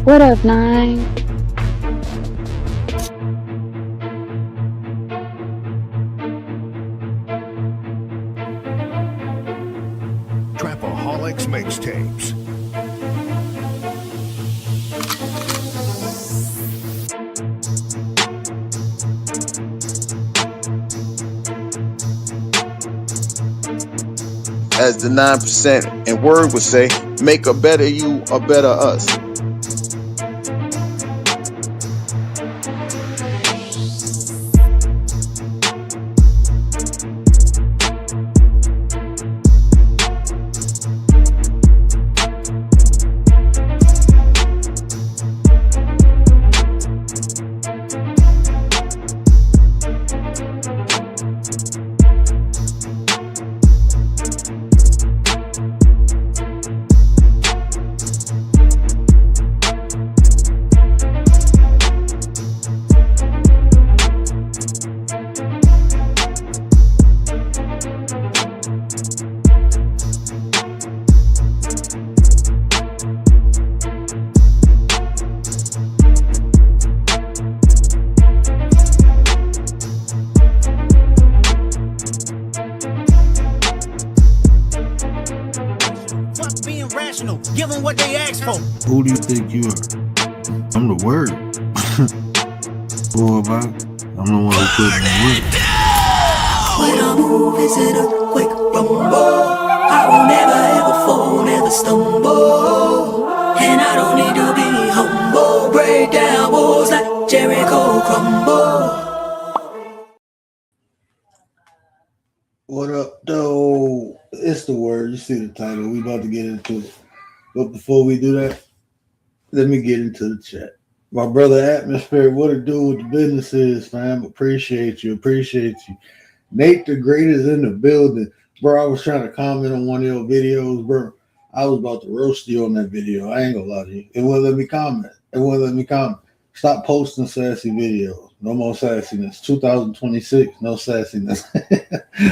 What up, Nine? Trapaholics Mixtapes. As the 9% and word would say, make a better you, a better us. Give them what they ask for. Who do you think you are? I'm the word. Boy, I'm the one who put in the work. When I move, is it a quick rumble? I will never ever fall, never stumble. And I don't need to be humble. Break down walls like Jericho crumble. What up, though? It's the word. You see the title. We about to get into it. But before we do that, let me get into the chat. My brother Atmosphere, what it do with the business is, fam. Appreciate you. Nate the Greatest in the building. Bro, I was trying to comment on one of your videos, bro. I was about to roast you on that video. I ain't gonna lie to you. It wouldn't let me comment. Stop posting sassy videos. No more sassiness. 2026, no sassiness.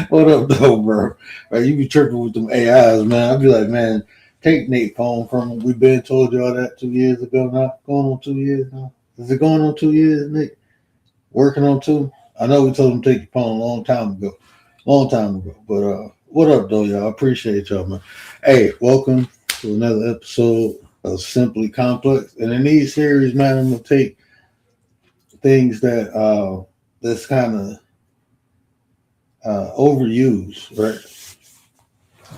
What up, though, bro? Right, you be tripping with them AIs, man. I'd be like, man, take Nate's phone from him. We've been told y'all that 2 years ago now. Going on 2 years now. Is it going on 2 years, Nick? Working on 2? I know we told him to take your phone a long time ago. But what up, though, y'all? I appreciate y'all, man. Hey, welcome to another episode of Simply Complex. And in these series, man, I'm going to take things that that's kind of overused, right?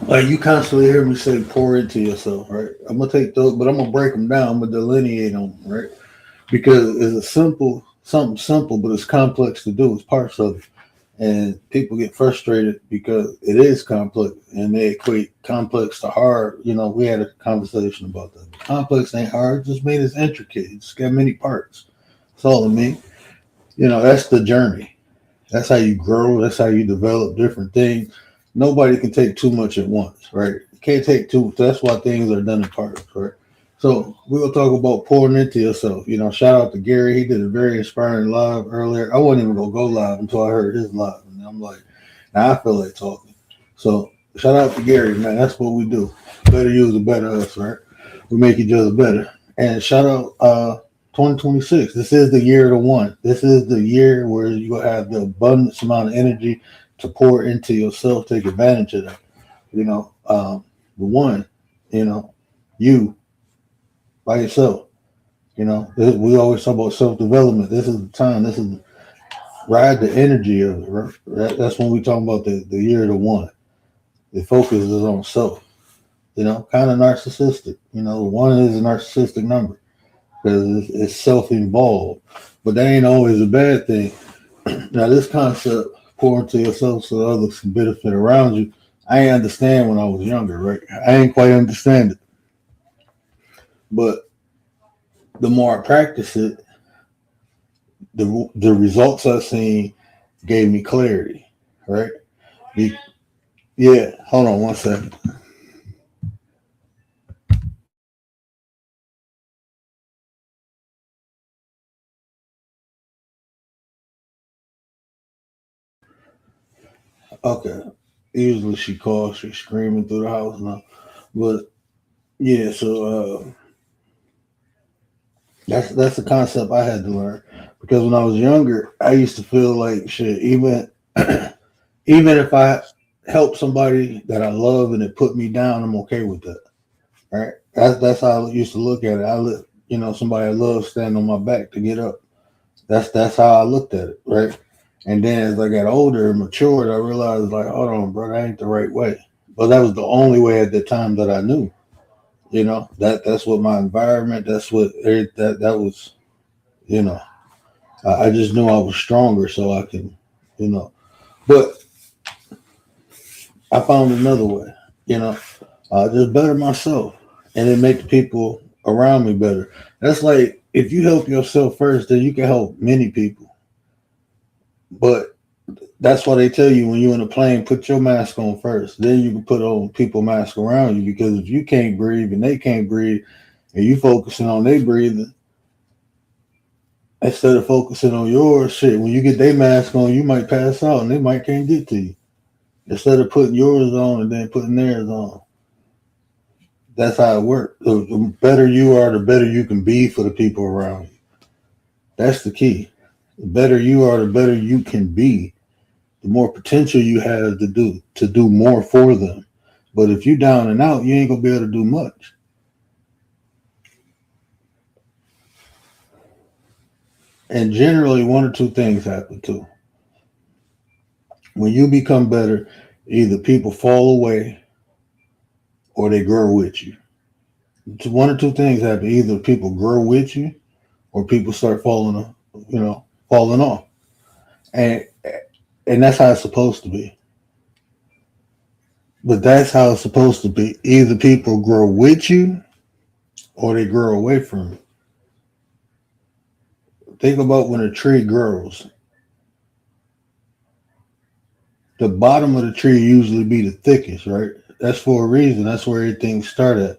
Like you constantly hear me say pour into yourself, right? I'm going to take those, but I'm going to break them down. I'm going to delineate them, right? Because it's something simple, but it's complex to do. It's parts of it. And people get frustrated because it is complex and they equate complex to hard. You know, we had a conversation about that. Complex ain't hard, it just made it intricate. It's got many parts. That's all it means. You know, that's the journey. That's how you grow. That's how you develop different things. Nobody can take too much at once, right? You can't take too much. That's why things are done in parts, right? So we'll talk about pouring into yourself. You know, shout out to Gary. He did a very inspiring live earlier. I wasn't even going to go live until I heard his live. And I'm like, now I feel like talking. So shout out to Gary, man. That's what we do. Better use the better us, right? We make each other better. And shout out 2026. This is the year of the one. This is the year where you have the abundance amount of energy to pour into yourself. Take advantage of that. The one, you by yourself. We always talk about self development. This is the time. This is ride the energy of it. Right? That's when we talk about the year of the one. The focus is on self. Kind of narcissistic. One is a narcissistic number because it's self-involved, but that ain't always a bad thing. Now, this concept, pour into yourself so others can benefit around you, I ain't understand when I was younger, right? I ain't quite understand it, but the more I practice it, the results I seen gave me clarity, right? Yeah, hold on one second. Okay. Usually she calls, she's screaming through the house now. But yeah, so that's the concept I had to learn. Because when I was younger, I used to feel like shit, even if I help somebody that I love and it put me down, I'm okay with that. Right? That's how I used to look at it. I let somebody I love stand on my back to get up. That's how I looked at it, right? And then as I got older and matured, I realized like, hold on, bro, that ain't the right way. But that was the only way at the time that I knew. That's what my environment. That's what that was. I just knew I was stronger, so I can, But I found another way. Just better myself, and it makes people around me better. That's like if you help yourself first, then you can help many people. But that's why they tell you when you're in a plane, put your mask on first. Then you can put on people mask around you, because if you can't breathe and they can't breathe and you focusing on their breathing instead of focusing on your shit, when you get their mask on, you might pass out and they might can't get to you. Instead of putting yours on and then putting theirs on. That's how it works. The better you are, the better you can be for the people around you. That's the key. The better you are, the better you can be. The more potential you have to do more for them. But if you down and out, you ain't gonna be able to do much. And generally, one or two things happen too. When you become better, either people fall away or they grow with you. It's one or two things happen. Either people grow with you or people start falling off. And that's how it's supposed to be. But that's how it's supposed to be. Either people grow with you or they grow away from you. Think about when a tree grows. The bottom of the tree usually be the thickest, right? That's for a reason. That's where everything started.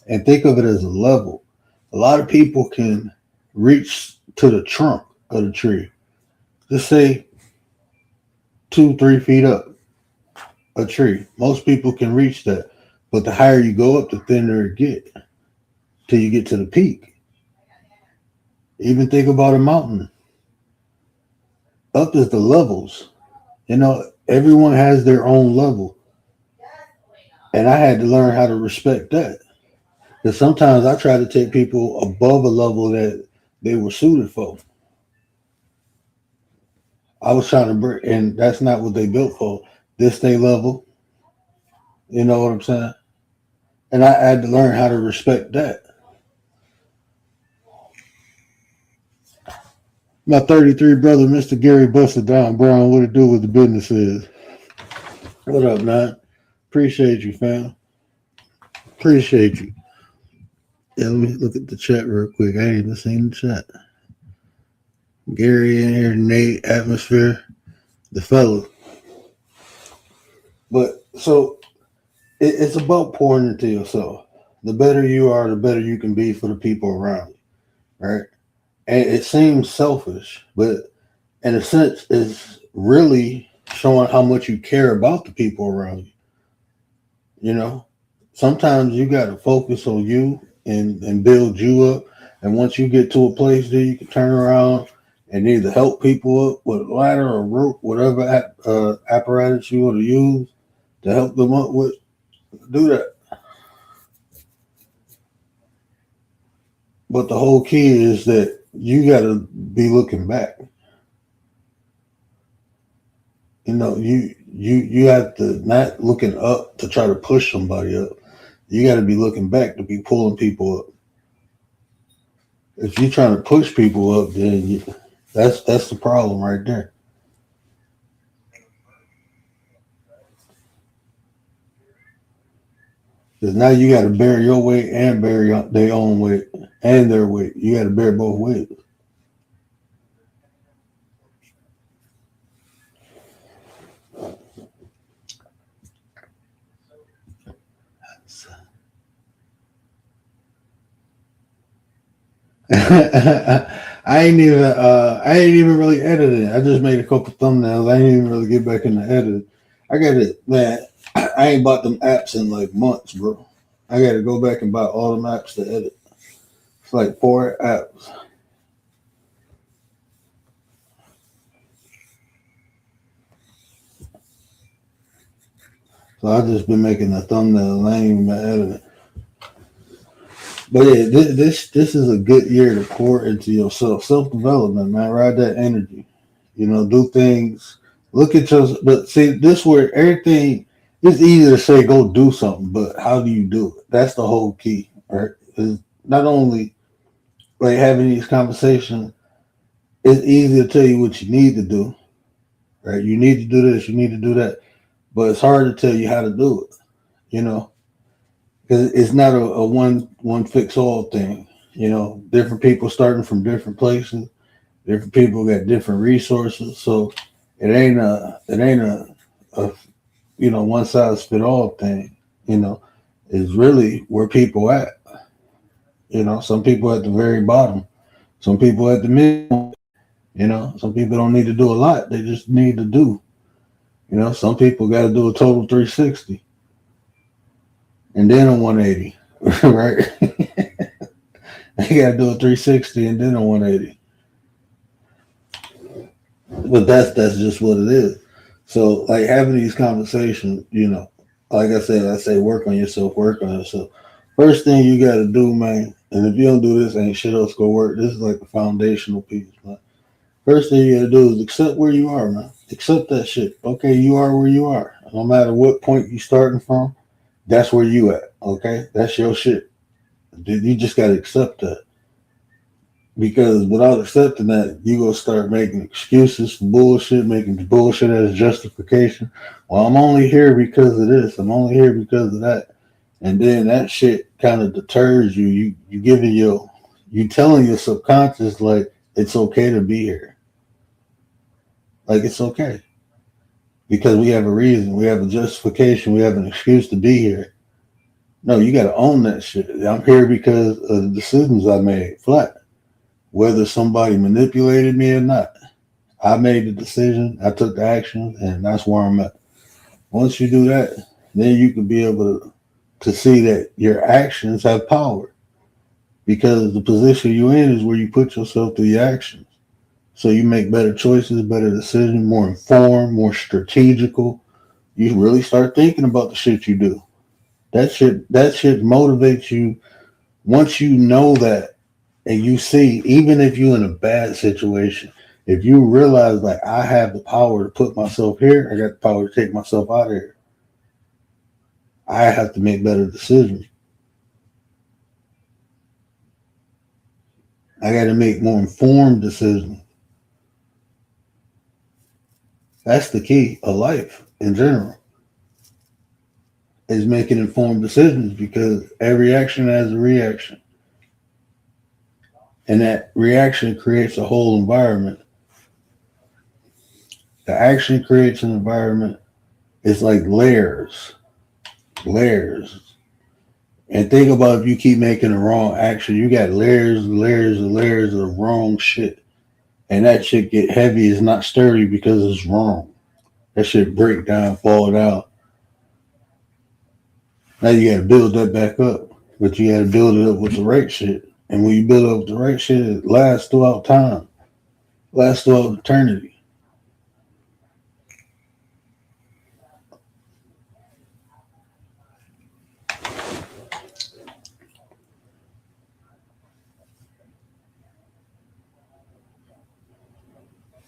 And think of it as a level. A lot of people can reach to the trunk of the tree. Just say 2-3 feet up a tree. Most people can reach that. But the higher you go up, the thinner it gets till you get to the peak. Even think about a mountain. Up is the levels. Everyone has their own level. And I had to learn how to respect that. Because sometimes I try to take people above a level that they were suited for. I was trying to bring, and that's not what they built for. This they level. You know what I'm saying? And I had to learn how to respect that. My 33 brother, Mr. Gary Buster Down Brown, what it do with the business is. What up, man? Appreciate you, fam. Appreciate you. Yeah, let me look at the chat real quick. I ain't even seen the chat. Gary in here, Nate, Atmosphere, the fellow. But so it's about pouring into yourself. The better you are, the better you can be for the people around you, right? And it seems selfish, but in a sense, it's really showing how much you care about the people around you. Sometimes you got to focus on you and build you up. And once you get to a place there, you can turn around and either help people up with a ladder or rope, whatever apparatus you want to use to help them up with. Do that. But the whole key is that you got to be looking back. You know, you have to not looking up to try to push somebody up. You got to be looking back to be pulling people up. If you're trying to push people up, then that's the problem right there. Because now you got to bear your weight and bear their own weight and their weight. You got to bear both weights. I ain't even really edited. I just made a couple thumbnails. I ain't even really get back into editing. I got it, man. I ain't bought them apps in like months, bro. I got to go back and buy all them apps to edit. It's like 4 apps. So I just been making a thumbnail. I ain't even been editing. But yeah, this is a good year to pour into yourself. Self-development, man. Ride that energy. You know, do things. Look at your. But see, this where everything. It's easy to say go do something, but how do you do it? That's the whole key, right? Is not only like having these conversations. It's easy to tell you what you need to do, right? You need to do this. You need to do that, but it's hard to tell you how to do it. You know. Because it's not a one fix all thing. You know, different people starting from different places, different people got different resources. So it ain't a one size fit all thing. You know, it's really where people at. You know, some people at the very bottom, some people at the middle. You know, some people don't need to do a lot; they just need to do. You know, some people got to do a total 360. And then a 180, right? You got to do a 360 and then a 180. But that's just what it is. So, like having these conversations, you know, like I say work on yourself, work on yourself. First thing you got to do, man, and if you don't do this, ain't shit else gonna work. This is like the foundational piece, man. First thing you got to do is accept where you are, man. Accept that shit. Okay, you are where you are. No matter what point you starting from, that's where you at, okay? That's your shit. You just got to accept that. Because without accepting that, you going to start making excuses for bullshit, making bullshit as justification. Well, I'm only here because of this. I'm only here because of that. And then that shit kind of deters you. You telling your subconscious, like, it's okay to be here. Like, it's okay. Because we have a reason, we have a justification, we have an excuse to be here. No, you got to own that shit. I'm here because of the decisions I made, flat. Whether somebody manipulated me or not, I made the decision, I took the action, and that's where I'm at. Once you do that, then you can be able to see that your actions have power. Because the position you're in is where you put yourself through your actions. So you make better choices, better decisions, more informed, more strategical. You really start thinking about the shit you do. That shit motivates you. Once you know that and you see, even if you're in a bad situation, if you realize like I have the power to put myself here, I got the power to take myself out of here. I have to make better decisions. I got to make more informed decisions. That's the key of life in general, is making informed decisions, because every action has a reaction. And that reaction creates a whole environment. The action creates an environment. It's like layers. And think about if you keep making the wrong action, you got layers and layers and layers of wrong shit. And that shit get heavy, it's not sturdy because it's wrong. That shit break down, fall down. Now you got to build that back up, but you got to build it up with the right shit. And when you build up the right shit, it lasts throughout time, lasts throughout eternity.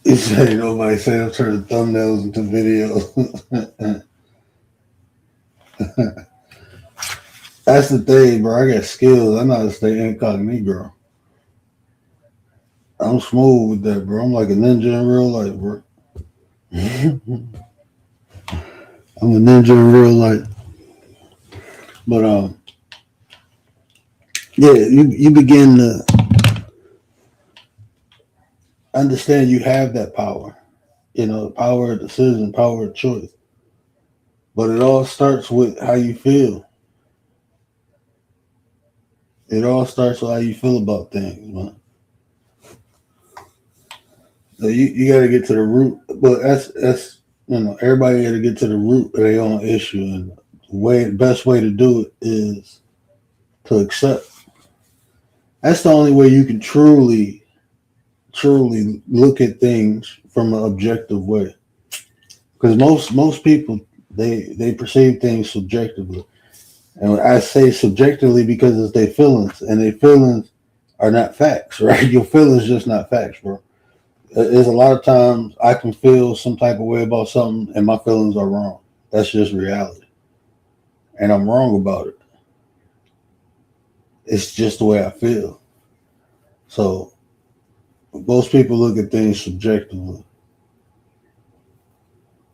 You say nobody say I'm turning thumbnails into videos. That's the thing, bro. I got skills. I know how to stay incognito. I'm smooth with that, bro. I'm like a ninja in real life, bro. I'm a ninja in real life. But yeah, you begin to understand you have that power. You know, power of decision, power of choice. But it all starts with how you feel. It all starts with how you feel about things, man. So you got to get to the root. But that's everybody got to get to the root of their own issue, and the best way to do it is to accept. That's the only way you can truly look at things from an objective way. Because most people they perceive things subjectively, and I say subjectively because it's their feelings, and their feelings are not facts, right? Your feelings just not facts, bro. There's a lot of times I can feel some type of way about something, and my feelings are wrong. That's just reality, and I'm wrong about it. It's just the way I feel. So most people look at things subjectively.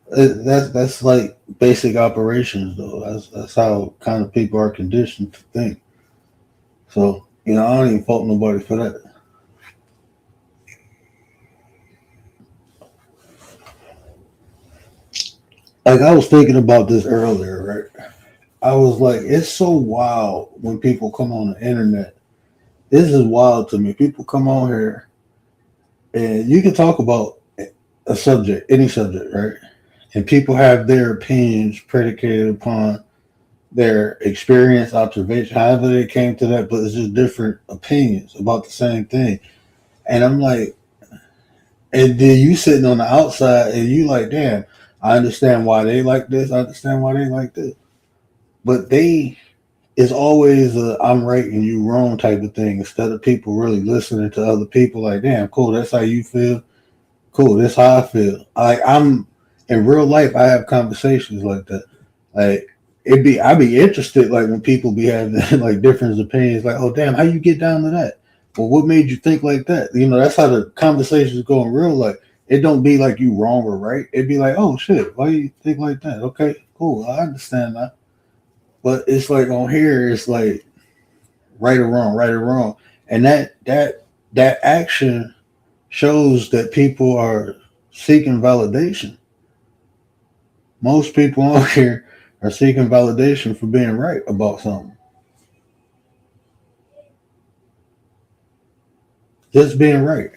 That's like basic operations, though. That's how kind of people are conditioned to think. So I don't even fault nobody for that. Like I was thinking about this earlier, right? I was like, it's so wild when people come on the internet. This is wild to me. People come on here and you can talk about a subject, any subject, right? And people have their opinions predicated upon their experience, observation, however they came to that, but it's just different opinions about the same thing. And I'm like, and then you sitting on the outside and you like, damn, I understand why they like this. I understand why they like this. But it's always a I'm right and you wrong type of thing instead of people really listening to other people like, damn, cool, that's how you feel. Cool, that's how I feel. I'm in real life, I have conversations like that. Like I'd be interested like when people be having like different opinions, like, oh damn, how you get down to that? Well, what made you think like that? That's how the conversations go in real life. It don't be like you wrong or right. It'd be like, oh shit, why you think like that? Okay, cool, I understand that. But it's like on here, it's like right or wrong. And that action shows that people are seeking validation. Most people on here are seeking validation for being right about something. Just being right.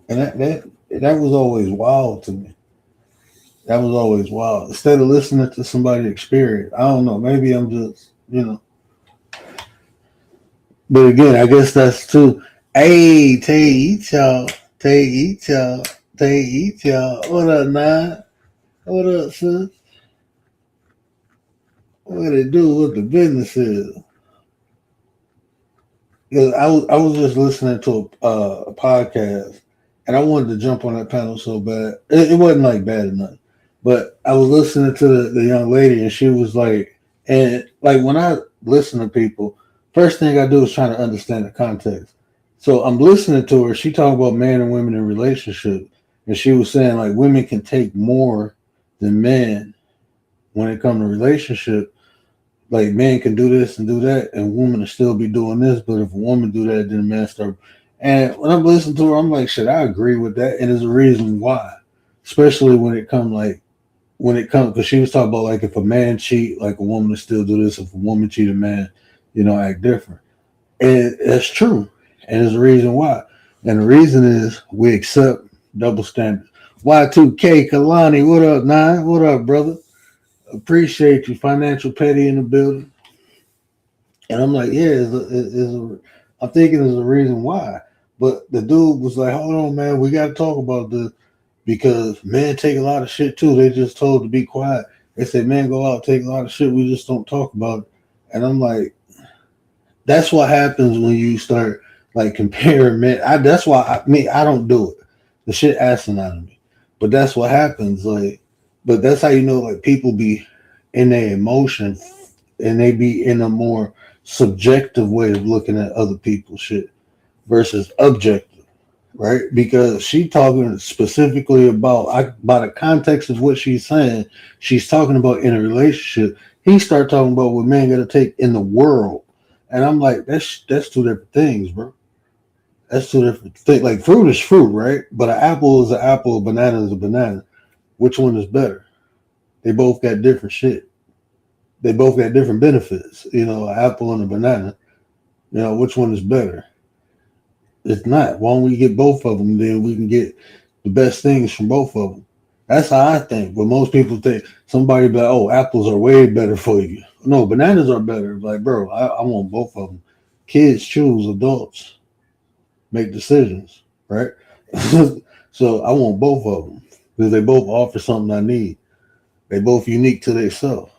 And that was always wild to me. That was always wild. Instead of listening to somebody's experience, I don't know. Maybe I'm just, But again, I guess that's too. Hey, Tay y'all. What up, Nine? What up, sis? What it do? What the business is? Because I was just listening to a podcast, and I wanted to jump on that panel so bad. It wasn't like bad enough, but I was listening to the young lady, and she was like, and like when I listen to people, first thing I do is try to understand the context. So I'm listening to her. She talked about men and women in relationship, and she was saying like women can take more than men when it comes to relationship. Like men can do this and do that, and women will still be doing this. But if a woman do that, then men start. And when I'm listening to her, I'm like, shit, I agree with that, and there's a reason why. Especially when it comes, because she was talking about like if a man cheat, like a woman will still do this. If a woman cheat a man, act different. And that's true, and there's a reason why. And the reason is we accept double standards. Y2K Kalani, what up, Nine? What up, brother? Appreciate you. Financial Petty in the building. And I'm like, yeah, I'm thinking there's a reason why. But the dude was like, hold on, man, we got to talk about this because men take a lot of shit too. They just told to be quiet. They said, man, go out, take a lot of shit. We just don't talk about it. And I'm like, that's what happens when you start like comparing men. That's why I don't do it. The shit asinine to me. But that's what happens. Like, but that's how you know like people be in their emotion and they be in a more subjective way of looking at other people's shit versus objective, right? Because she talking specifically about by the context of what she's saying, she's talking about in a relationship. He start talking about what men got to take in the world, and I'm like, that's two different things, bro. That's two different things. Like fruit is fruit, right? But an apple is an apple, a banana is a banana. Which one is better? They both got different shit. They both got different benefits. You know, an apple and a banana. You know, which one is better? It's not. Why don't we get both of them? Then we can get the best things from both of them. That's how I think. But most people think somebody be like, oh, apples are way better for you. No, bananas are better. Like, bro, I want both of them. Kids choose, adults make decisions, right? So I want both of them because they both offer something I need. They both unique to themselves.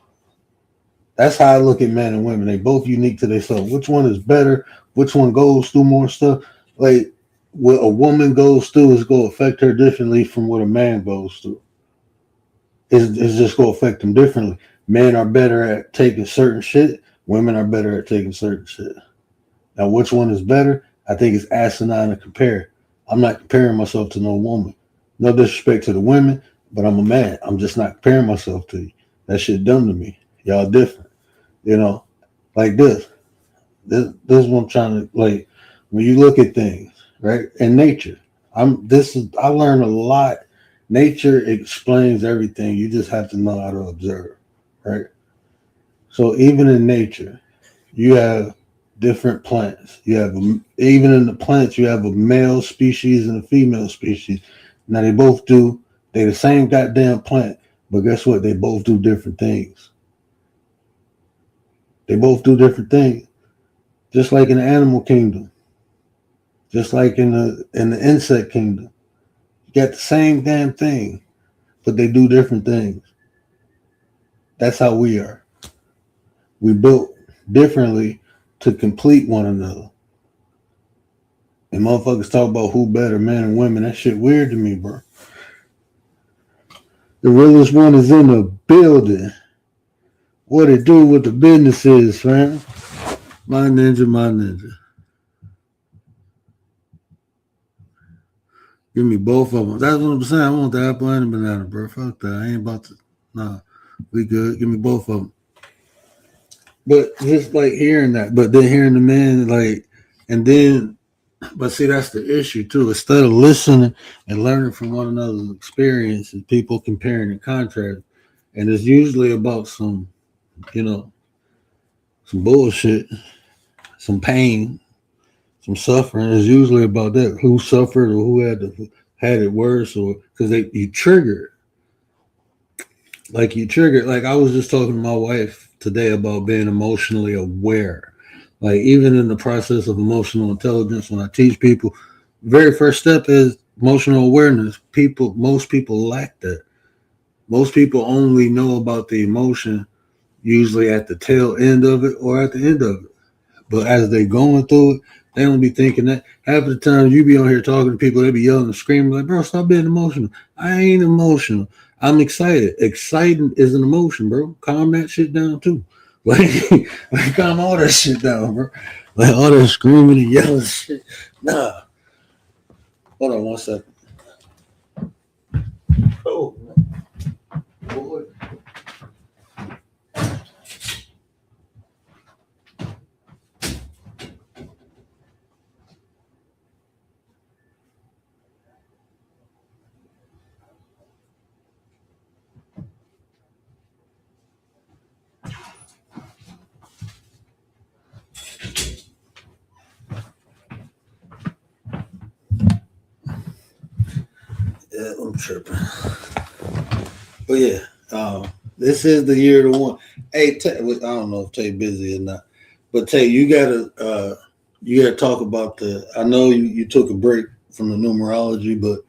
That's how I look at men and women. They both unique to themselves. Which one is better? Which one goes through more stuff? Like what a woman goes through is going to affect her differently from what a man goes through. It's just going to affect them differently. Men are better at taking certain shit. Women are better at taking certain shit. Now, which one is better? I think it's asinine to compare. I'm not comparing myself to no woman. No disrespect to the women, but I'm a man. I'm just not comparing myself to you. That shit dumb to me. Y'all different. You know, like this. This is what I'm trying to like. When you look at things, right, and nature, I learned a lot. Nature explains everything. You just have to know how to observe, right? So even in nature, you have different plants. You have even in the plants, you have a male species and a female species. Now they they the same goddamn plant, but guess what? They both do different things. They both do different things, just like in the animal kingdom, just like in the insect kingdom. You got the same damn thing, but they do different things. That's how we are. We built differently to complete one another. And motherfuckers talk about who better, men and women. That shit weird to me, bro. The realest one is in the building. What it do with the business is, fam. My ninja. Give me both of them. That's what I'm saying. I want the apple and the banana, bro. Fuck that. I ain't about to. Nah, we good. Give me both of them. But just like hearing that, but then hearing the man like, and then, but see, that's the issue too. Instead of listening and learning from one another's experiences, people comparing and contrasting, and it's usually about some, you know, some bullshit, some pain, some suffering. It's usually about that. Who suffered or who had it worse, or because you triggered. Like I was just talking to my wife today about being emotionally aware. Like even in the process of emotional intelligence, when I teach people, very first step is emotional awareness. Most people lack that. Most people only know about the emotion usually at the tail end of it or at the end of it. But as they going through it, they don't be thinking that. Half of the time you be on here talking to people, they be yelling and screaming like, bro, stop being emotional. I ain't emotional. I'm excited. Exciting is an emotion, bro. Calm that shit down too. Like calm all that shit down, bro. Like all that screaming and yelling shit. Nah. Hold on 1 second. Oh, boy. Yeah, I'm tripping. But yeah, this is the year to one. Hey, I don't know if Tay busy or not, But Tay, you gotta talk about I know you took a break from the numerology, but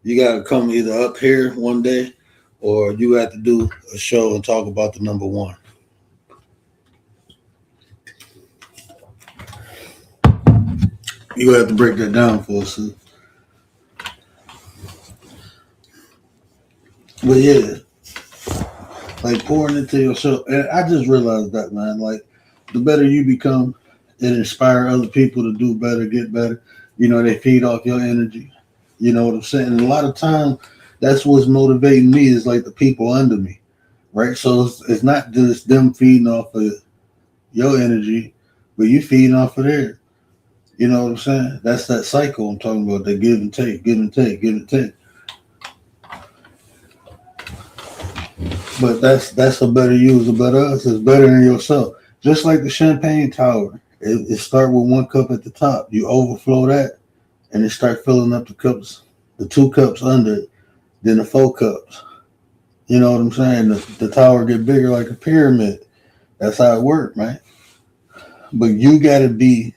you gotta come either up here one day or you have to do a show and talk about the number one. You have to break that down for us. Sir. But yeah, like pouring into yourself. And I just realized that, man. Like, the better you become, it inspire other people to do better, get better. You know, they feed off your energy. You know what I'm saying? And a lot of times, that's what's motivating me is like the people under me, right? So it's not just them feeding off of your energy, but you feeding off of theirs. You know what I'm saying? That's that cycle I'm talking about. That give and take, give and take, give and take. But that's a better you is a better us. It's better than yourself. Just like the champagne tower. It start with one cup at the top. You overflow that, and it start filling up the cups, the 2 cups under it, then the 4 cups. You know what I'm saying? The tower get bigger like a pyramid. That's how it works, man. But you got to be,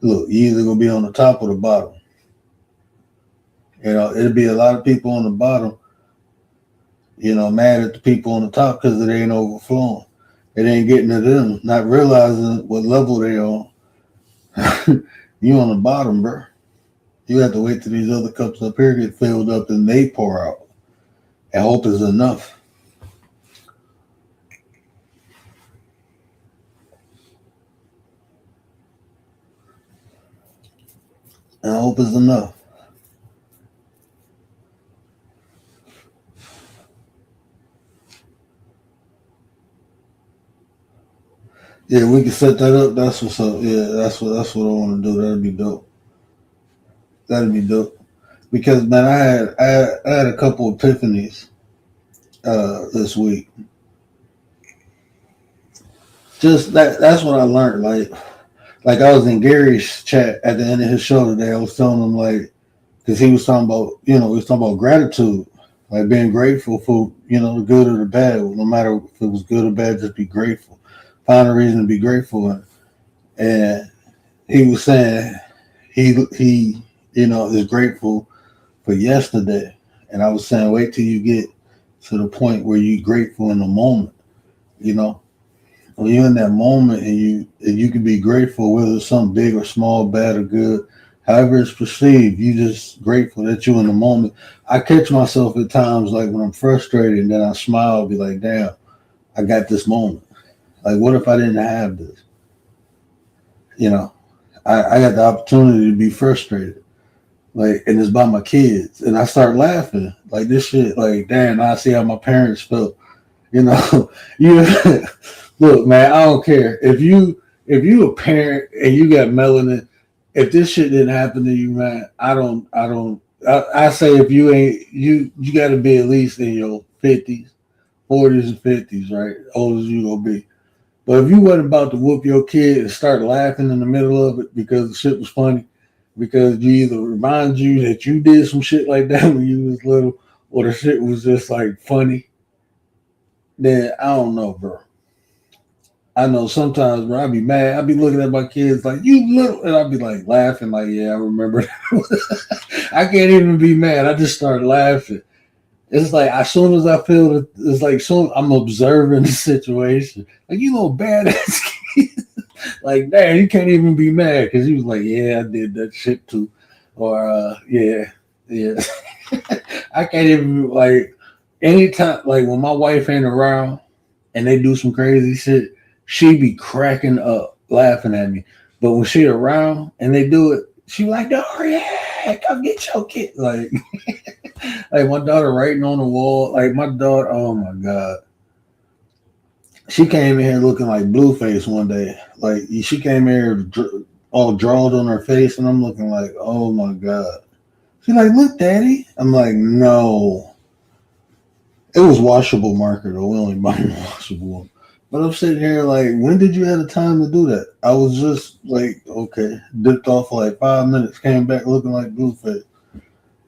look, you either going to be on the top or the bottom. You know, it'll be a lot of people on the bottom, you know, mad at the people on the top because it ain't overflowing. It ain't getting to them, not realizing what level they on. You on the bottom, bro. You have to wait till these other cups up here get filled up and they pour out. And hope is enough. And hope is enough. Yeah, we can set that up. That's what's up. Yeah, that's what I want to do. That'd be dope. That'd be dope. Because man, I had a couple epiphanies this week. Just that's what I learned. Like I was in Gary's chat at the end of his show today. I was telling him like, because he was talking about, you know, he was talking about gratitude, like being grateful for, you know, the good or the bad. No matter if it was good or bad, just be grateful. Find a reason to be grateful. And he was saying he you know is grateful for yesterday. And I was saying, wait till you get to the point where you're grateful in the moment. You know, when you're in that moment and you can be grateful, whether it's something big or small, bad or good, however it's perceived, you just grateful that you're in the moment. I catch myself at times like when I'm frustrated and then I smile, be like, damn, I got this moment. Like, what if I didn't have this? You know, I got the opportunity to be frustrated. Like, and it's by my kids. And I start laughing. Like, this shit, like, damn, I see how my parents felt. You know, look, man, I don't care. If you a parent and you got melanin, if this shit didn't happen to you, man, I say if you ain't, you got to be at least in your 50s, 40s and 50s, right? Old as you gonna be. But if you wasn't about to whoop your kid and start laughing in the middle of it because the shit was funny, because you either remind you that you did some shit like that when you was little, or the shit was just like funny, then I don't know, bro. I know sometimes, bro, I be mad. I be looking at my kids like, you little, and I be like laughing, like, yeah, I remember that. I can't even be mad. I just start laughing. It's like as soon as I feel it, it's like soon I'm observing the situation. Like, you little badass kid. Like, damn, you can't even be mad because he was like, yeah, I did that shit too. Or yeah. I can't even, like, anytime, like when my wife ain't around and they do some crazy shit, she be cracking up laughing at me. But when she around and they do it, she be like, oh yeah, come get your kid. Like like my daughter writing on the wall. Like my daughter, oh my God. She came in here looking like Blueface one day. Like she came here all drawled on her face, and I'm looking like, oh my God. She's like, look, Daddy. I'm like, no. It was washable marker though. We only buy washable one. But I'm sitting here like, when did you have the time to do that? I was just like, okay, dipped off for like 5 minutes, came back looking like Blueface.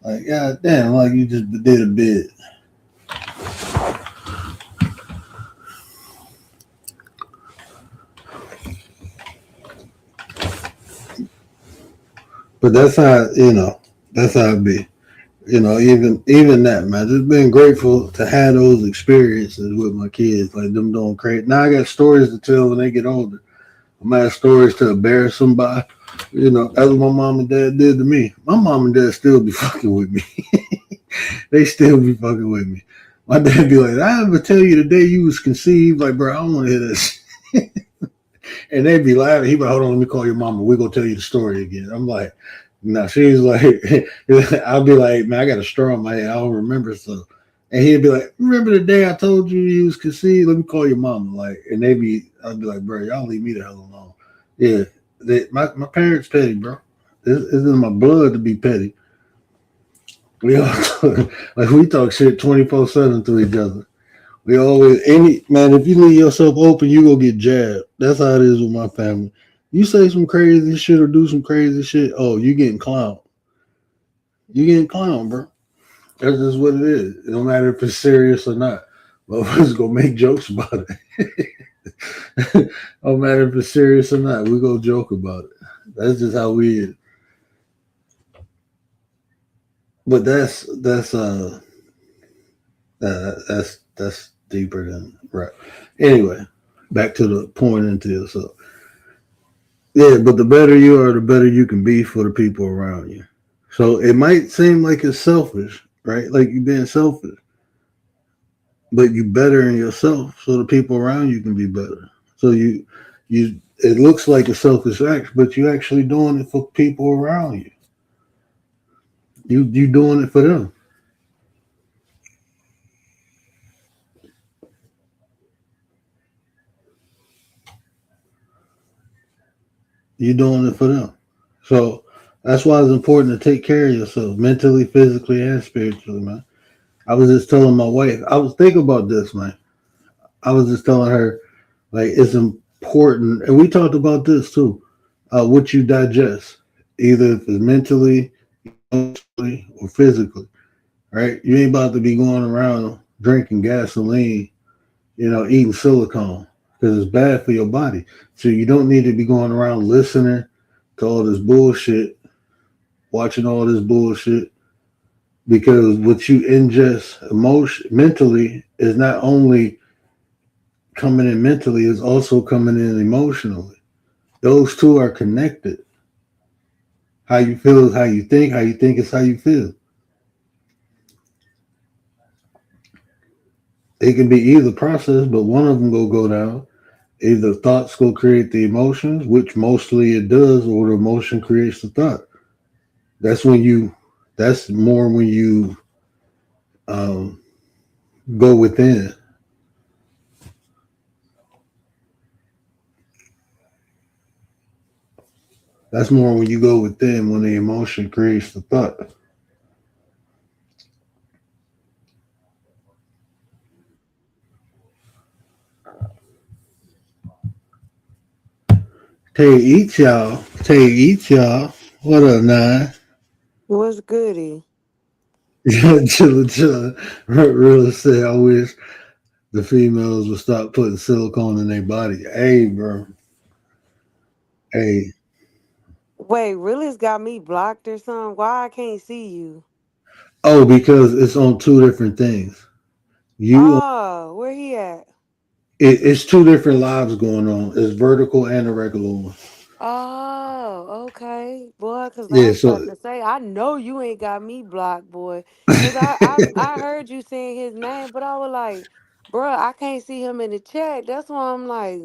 Like, God damn, like you just did a bit. But that's how that's how it be. Even that, man. Just been grateful to have those experiences with my kids, like them doing crazy. Now I got stories to tell when they get older. I might have stories to embarrass somebody. That's what my mom and dad did to me. My mom and dad still be fucking with me. They still be fucking with me. My dad be like, I ever tell you the day you was conceived? Like, bro, I don't want to hear this. And they'd be laughing. He be like, hold on, let me call your mama. We're going to tell you the story again. I'm like, no, she's like, I'll be like, man, I got a straw in my head. I don't remember. So, and he'd be like, remember the day I told you you was conceived? Let me call your mama. Like, and I'd be like, bro, y'all leave me the hell alone. Yeah. My parents petty, bro. It's in my blood to be petty. We all we talk shit 24/7 to each other. We always man. If you leave yourself open, you gonna get jabbed. That's how it is with my family. You say some crazy shit or do some crazy shit, oh, you getting clowned. You getting clowned, bro. That's just what it is. It don't matter if it's serious or not. But we're just gonna make jokes about it. Don't matter if it's serious or not. We gonna joke about it. That's just how we is. But that's deeper than right. Anyway, back to the point into yourself. Yeah, but the better you are, the better you can be for the people around you. So it might seem like it's selfish, right? Like you're being selfish, but you better in yourself, so the people around you can be better. So you, it looks like a selfish act, but you're actually doing it for people around you. You doing it for them. You're doing it for them. So that's why it's important to take care of yourself mentally, physically, and spiritually, man. I was just telling my wife, I was thinking about this, man. I was just telling her, like, it's important, and we talked about this too, what you digest, either if it's mentally, emotionally, or physically, right? You ain't about to be going around drinking gasoline, eating silicone because it's bad for your body. So you don't need to be going around listening to all this bullshit, watching all this bullshit, because what you ingest mentally is not only coming in mentally, it's also coming in emotionally. Those two are connected. How you feel is how you think is how you feel. It can be either process, but one of them will go down. Either thoughts go create the emotions, which mostly it does, or the emotion creates the thought. That's more when you go within. That's more when you go within, when the emotion creates the thought. Take each y'all. What up, nine? What's goody? Chilla. Real say, I wish the females would stop putting silicone in their body. Hey, bro. Hey. Wait, Realist got me blocked or something? Why I can't see you? Oh, because it's on two different things. Oh, where he at? It's two different lives going on. It's vertical and a regular one. Oh, okay. Boy, because I Yeah, was about so to say, I know you ain't got me blocked, boy. Because I heard you saying his name, but I was like, bruh, I can't see him in the chat. That's why I'm like,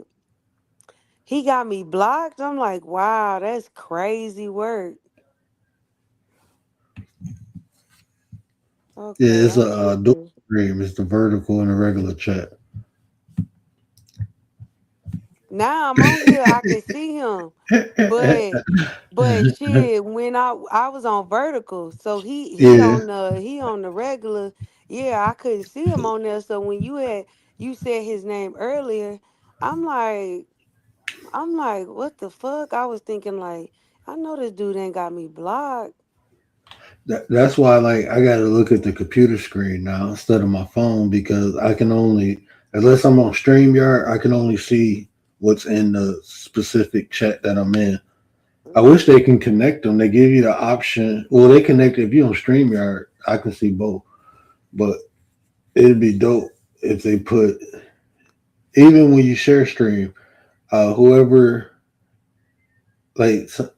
he got me blocked? I'm like, wow, that's crazy work. yeah, Okay, it's I'm a dual tripping. stream. It's the vertical and the regular chat. Now I'm on here, I can see him. But shit, when I was on vertical, so he Yeah, on the regular, yeah, I couldn't see him on there. So when you said his name earlier, I'm like what the fuck? I was thinking like, I know this dude ain't got me blocked. that's why like I got to look at the computer screen now instead of my phone, because I can only, unless I'm on StreamYard, I can only see what's in the specific chat that I'm in. I wish they can connect them. They give you the option. Well, they connect if you on StreamYard. I can see both, but it'd be dope if they put even when you share stream, whoever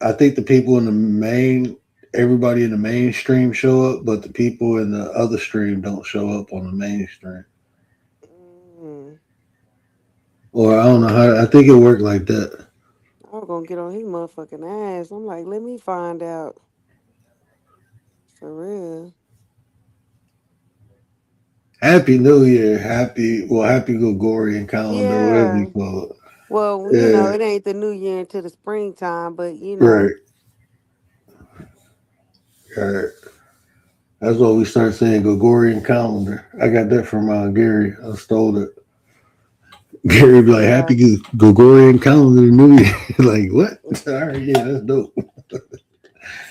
I think the people in the main, everybody in the mainstream show up, but the people in the other stream don't show up on the mainstream. Mm. Or I don't know how. I think it worked like that. I was gonna get on his motherfucking ass. I'm like, let me find out. For real. Happy New Year, happy Gregorian calendar, whatever Yeah. you call it. Well, Yeah, it ain't the new year until the springtime, but right, right. That's what we start saying, Gregorian calendar. I got that from Gary. I stole it. Gary be like, yeah. happy Gregorian calendar New Year. Like, what? All right, yeah, that's dope.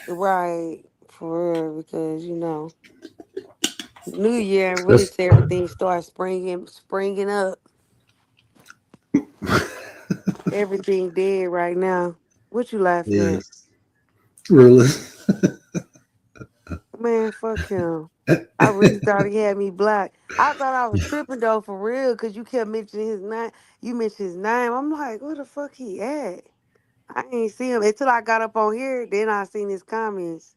Right. For real, because New Year really That's till everything starts springing up. Everything dead right now. What you laughing yeah, at? really. Man, fuck him. I really thought he had me blocked. I thought I was tripping though for real because you kept mentioning his name. You mentioned his name. I'm like, where the fuck he at? I ain't see him until I got up on here. Then I seen his comments.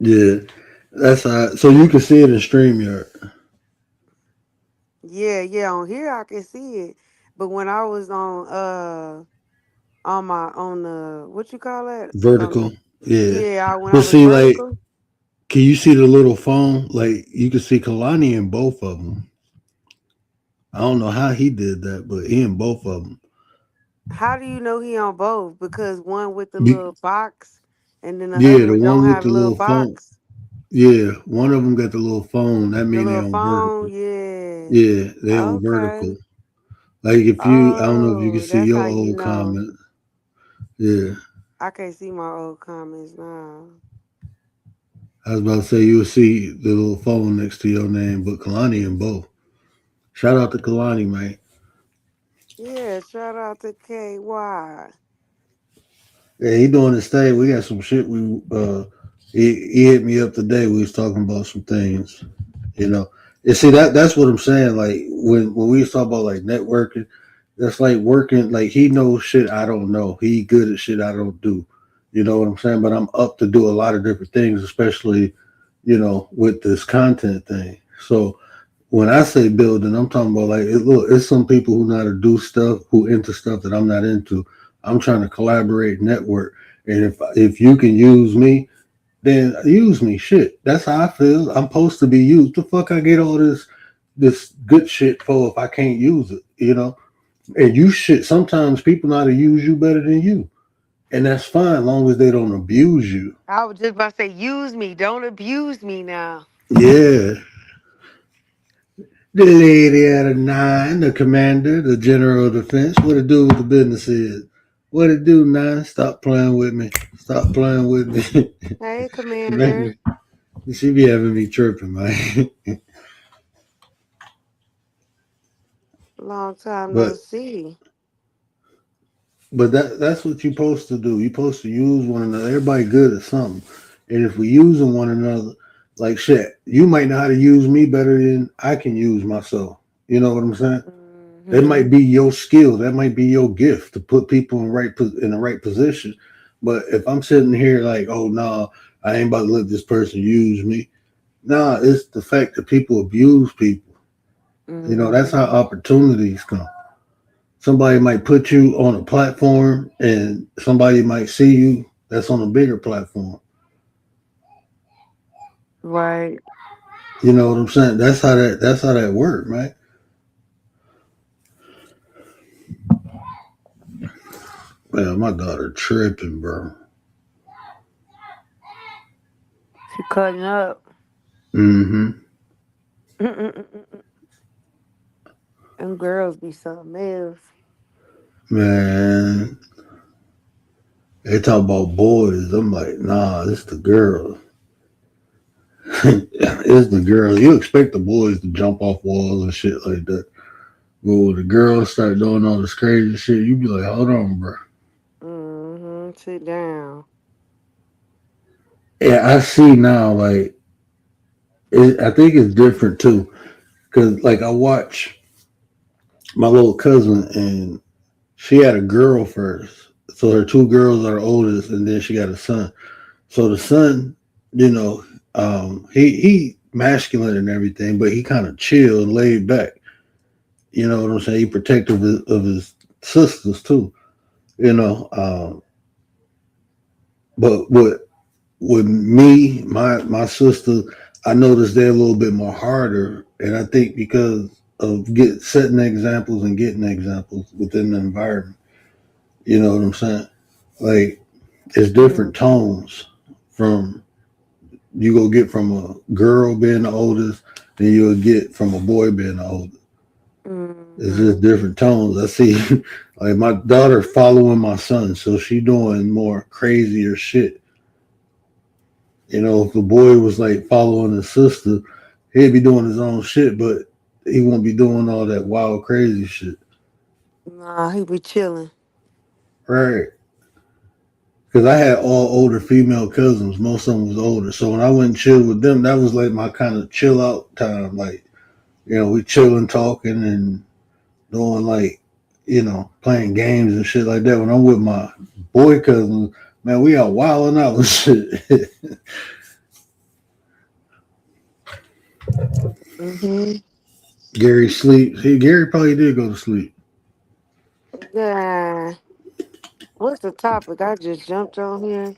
Yeah, that's how. So you can see it in StreamYard. Yeah, yeah. On here I can see it, but when I was on the what you call it Vertical. Yeah. when I But was see, like, vertical. can you see the little phone? Like, you can see Kalani in both of them. I don't know how he did that, but he in both of them. How do you know he on both? Because one with the Be- little box, and then the yeah, other the one one don't with have the the little little phone. box. Yeah, one of them got the little phone. That The mean they little on phone, vertical. yeah. Yeah, they on Okay. vertical. Like if you, I don't know if you can Oh, see that's your how you old know. comment. Yeah, I can't see my old comments now. I was about to say you'll see the little phone next to your name, but Kalani in both. Shout out to Kalani, man. Yeah, shout out to KY. Yeah, he doing his thing. We got some shit. He hit me up today. We was talking about some things. You know, and see that's what I'm saying. Like when we was talking about like networking, that's like working. Like he knows shit I don't know. He good at shit I don't do. You know what I'm saying? But I'm up to do a lot of different things, especially with this content thing. So when I say building, I'm talking about like look, it's some people who know how to do stuff, who into stuff that I'm not into. I'm trying to collaborate, network, and if you can use me, then use me. Shit, that's how I feel. I'm supposed to be used. The fuck I get all this good shit for if I can't use it, And you shit. Sometimes people know how to use you better than you, and that's fine, long as they don't abuse you. I was just about to say, use me, don't abuse me now. Yeah, the lady at a nine, the commander, the general of defense. What it do with the business is? What it do, nine? Stop playing with me. Stop playing with me. Hey, Man, Commander. she be having me tripping, man. Long time no but see. but that's what you're supposed to do. You're supposed to use one another. Everybody good at something, and if we using one another, like shit, you might know how to use me better than I can use myself. You know what I'm saying? That Hmm. might be your skill. That might be your gift to put people in the right position. But if I'm sitting here like, oh no, nah, I ain't about to let this person use me. Nah, it's the fact that people abuse people. That's how Hmm. opportunities come. Somebody might put you on a platform, and somebody might see you that's on a bigger platform. Right. You know what I'm saying? That's how that works, man. Well, my daughter tripping, bro. She cutting up. Mm-hmm. Them girls be something else. Man, they talk about boys. I'm like, nah, it's the girls. It's the girls. You expect the boys to jump off walls and shit like that. But when the girls start doing all this crazy shit, you be like, hold on, bro. sit down. Yeah, I see now. Like, I think it's different too, because like I watch my little cousin, and she had a girl first. So her two girls are oldest, and then she got a son. So the son, you know, he masculine and everything, but he kind of chill and laid back. You know what I'm saying? He protective of his sisters too. You know, but with me, my sister, I noticed they're a little bit more harder, and I think because of setting examples and getting examples within the environment. You know what I'm saying? Like it's different Mm-hmm. tones from you go get from a girl being the oldest, than you'll get from a boy being the oldest. It's Mm-hmm. just different tones. I see, like my daughter following my son, so she doing more crazier shit. You know, if the boy was like following his sister, he'd be doing his own shit, but he won't be doing all that wild, crazy shit. Nah, he be chilling. Right. Because I had all older female cousins. Most of them was older. So when I went and chilled with them, that was like my kind of chill out time. Like, we chilling, talking, and doing like, playing games and shit like that. When I'm with my boy cousins, man, we out wilding out and shit. Mm-hmm. Gary sleeps. Gary probably did go to sleep. Yeah. What's the topic? I just jumped on here.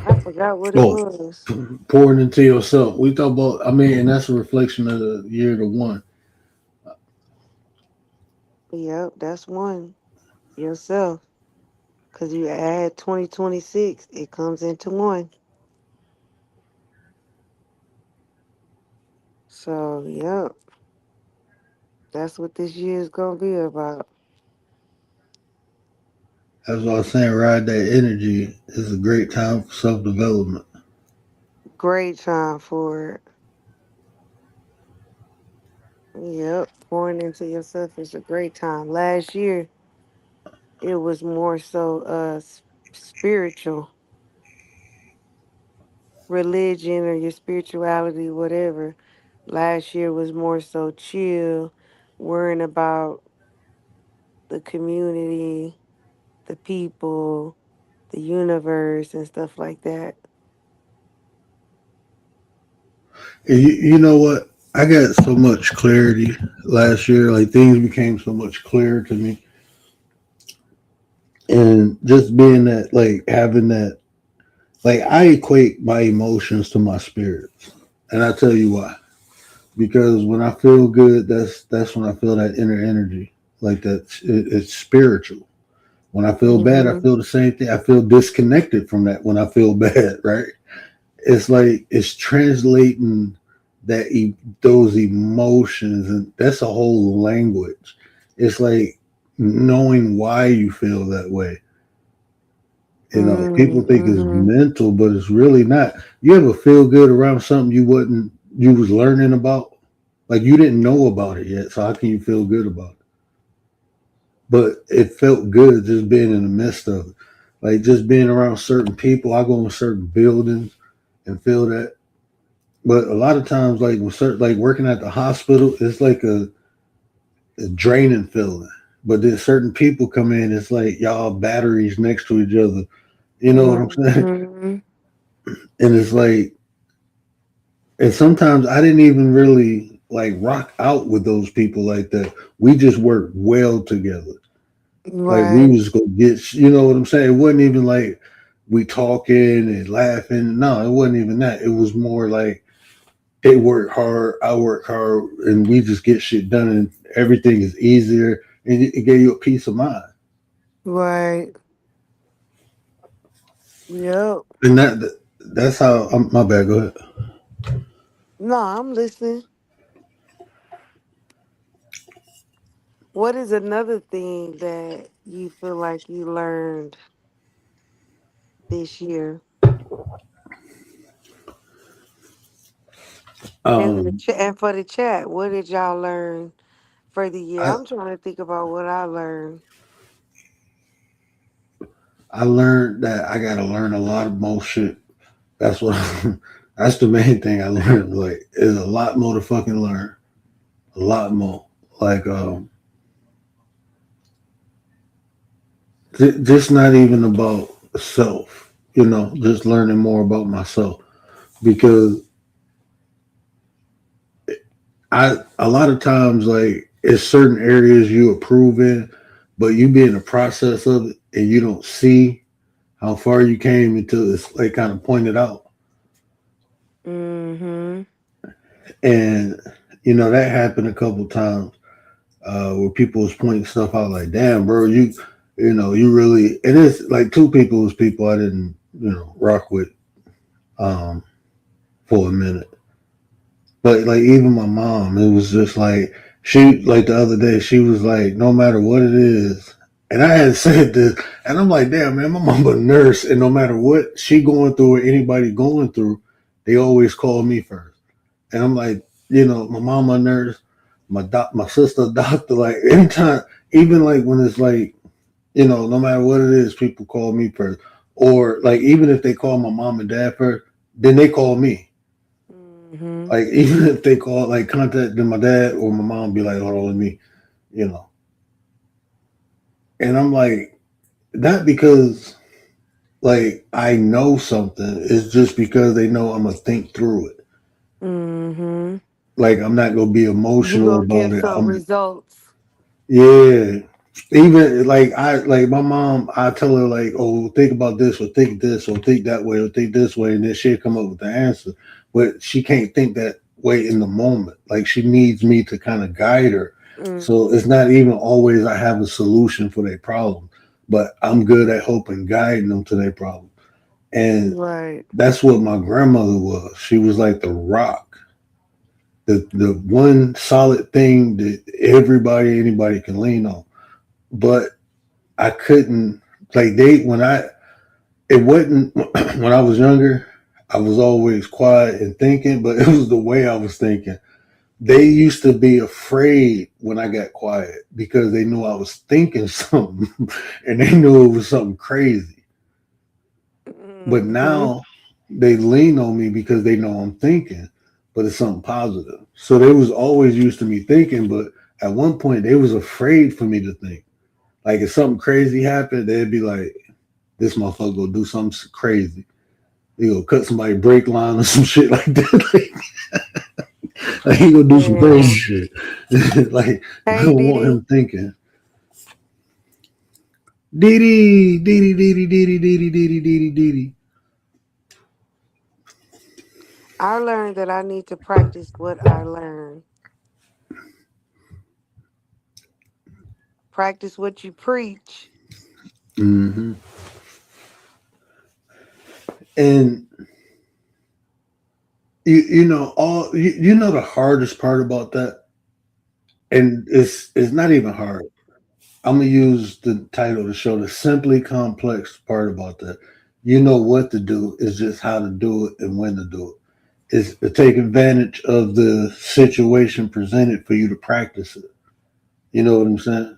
I forgot what it Oh, was. pouring into yourself. We talk about, I mean, and that's a reflection of the year to one. Yep, that's one. Yourself. Because you add 2026, it comes into one. So, yep, that's what this year is going to be about. That's what I was saying. Ride that energy. It's a great time for self development. Great time for it. Yep, pouring into yourself is a great time. Last year, it was more so spiritual, religion or your spirituality, whatever. Last year was more so chill, worrying about the community, the people, the universe, and stuff like that. And you know what? I got so much clarity last year. Like things became so much clearer to me, and just being that, like having that, like I equate my emotions to my spirits, and I tell you why. Because when I feel good, that's when I feel that inner energy. Like it's spiritual. When I feel bad, I Hmm. feel the same thing. I feel disconnected from that when I feel bad, right? It's like it's translating those emotions, and that's a whole language. It's like knowing why you feel that way. People think it's Mm-hmm. mental, but it's really not. You ever feel good around something you was learning about? Like you didn't know about it yet, so how can you feel good about it? But it felt good just being in the midst of it. Like just being around certain people. I go in certain buildings and feel that. But a lot of times, like with certain, like working at the hospital, it's like a draining feeling. But then certain people come in, it's like y'all batteries next to each other. You know what I'm saying? Hmm. And it's like, and sometimes I didn't even really like rock out with those people like that. We just worked well together. Like we Right. was gonna get, you know what I'm saying? It wasn't even like we talking and laughing. No, it wasn't even that. It was more like they work hard, I work hard, and we just get shit done, and everything is easier, and it gave you a peace of mind. Right. Yep. And that's how. My bad. Go ahead. No, I'm listening. What is another thing that you feel like you learned this year? Um, And for the chat, what did y'all learn for the year? I I'm trying to think about what I learned. I learned that I gotta learn a lot of more shit. That's what that's the main thing I learned. Like, there's a lot more to fucking learn. A lot more. Like, just not even about self. Just learning more about myself because I a lot of times like it's certain areas you approve in, but you be in the process of it and you don't see how far you came until it's like kind of pointed out. Mm-hmm. And that happened a couple times where people was pointing stuff out like, damn, bro, you really. It is like two people was people I didn't rock with um, for a minute. But like even my mom, it was just like she like the other day she was like, no matter what it is, and I had said this, and I'm like, damn man, my mom a nurse, and no matter what she going through or anybody going through, they always call me first. And I'm like, my mom a nurse, my sister a doctor, like anytime, even like when it's like, no matter what it is, people call me first, or like even if they call my mom and dad first, then they call me. Mm-hmm. Like even if they call like contact then my dad or my mom be like, hold on, let me, you know. And I'm like, not because like I know something, it's just because they know I'm gonna think through it. Mm-hmm. Like I'm not gonna be You emotional gonna about get it. some results. Yeah. Even like I like my mom, I tell her like, oh, think about this or think this or think that way or think this way, and then she'll come up with the answer. But she can't think that way in the moment. Like she needs me to kind of guide her. So it's not even always I have a solution for their problem, but I'm good at helping guiding them to their problem. And Right. that's what my grandmother was. She was like the rock, the one solid thing that anybody can lean on. But I couldn't like they when I it wasn't when I was younger. I was always quiet and thinking, but it was the way I was thinking. They used to be afraid when I got quiet because they knew I was thinking something, and they knew it was something crazy. But Mm-hmm. now they lean on me because they know I'm thinking, but it's something positive. So they was always used to me thinking, but at one point they was afraid for me to think. Like if something crazy happened, they'd be like, "This motherfucker gonna do something crazy. He gonna cut somebody brake line or some shit like that. like he gonna do some crazy Yeah. shit. like I Hey, don't want Diddy. him thinking." Diddy, Diddy, Diddy, Diddy, Diddy, Diddy, Diddy, Diddy. I learned that I need to practice what I learn. Practice what you preach. Mm-hmm. And you know the hardest part about that, and it's not even hard. I'm gonna use the title to show the simply complex part about that. You know what to do, it's just how to do it and when to do it. Is to take advantage of the situation presented for you to practice it. You know what I'm saying?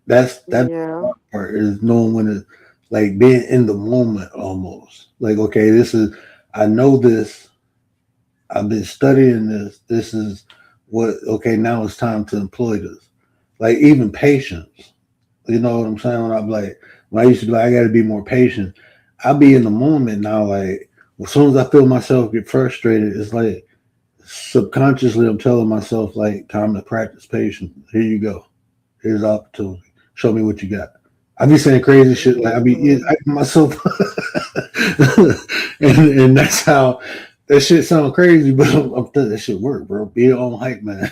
That's Yeah. the hard part is knowing when to like being in the moment almost. Like, okay, this is I know this, I've been studying this. This is what okay, now it's time to employ this. Like even patience. You know what I'm saying? When I used to be like, I gotta be more patient. I'll be in the moment now, like as soon as I feel myself get frustrated, it's like subconsciously I'm telling myself like time to practice patience. Here you go. Here's the opportunity. Show me what you got. I be saying crazy shit like Mm-hmm. I myself, and that's how that shit sound crazy, but I'm telling that shit work, bro. Be your own hype, man.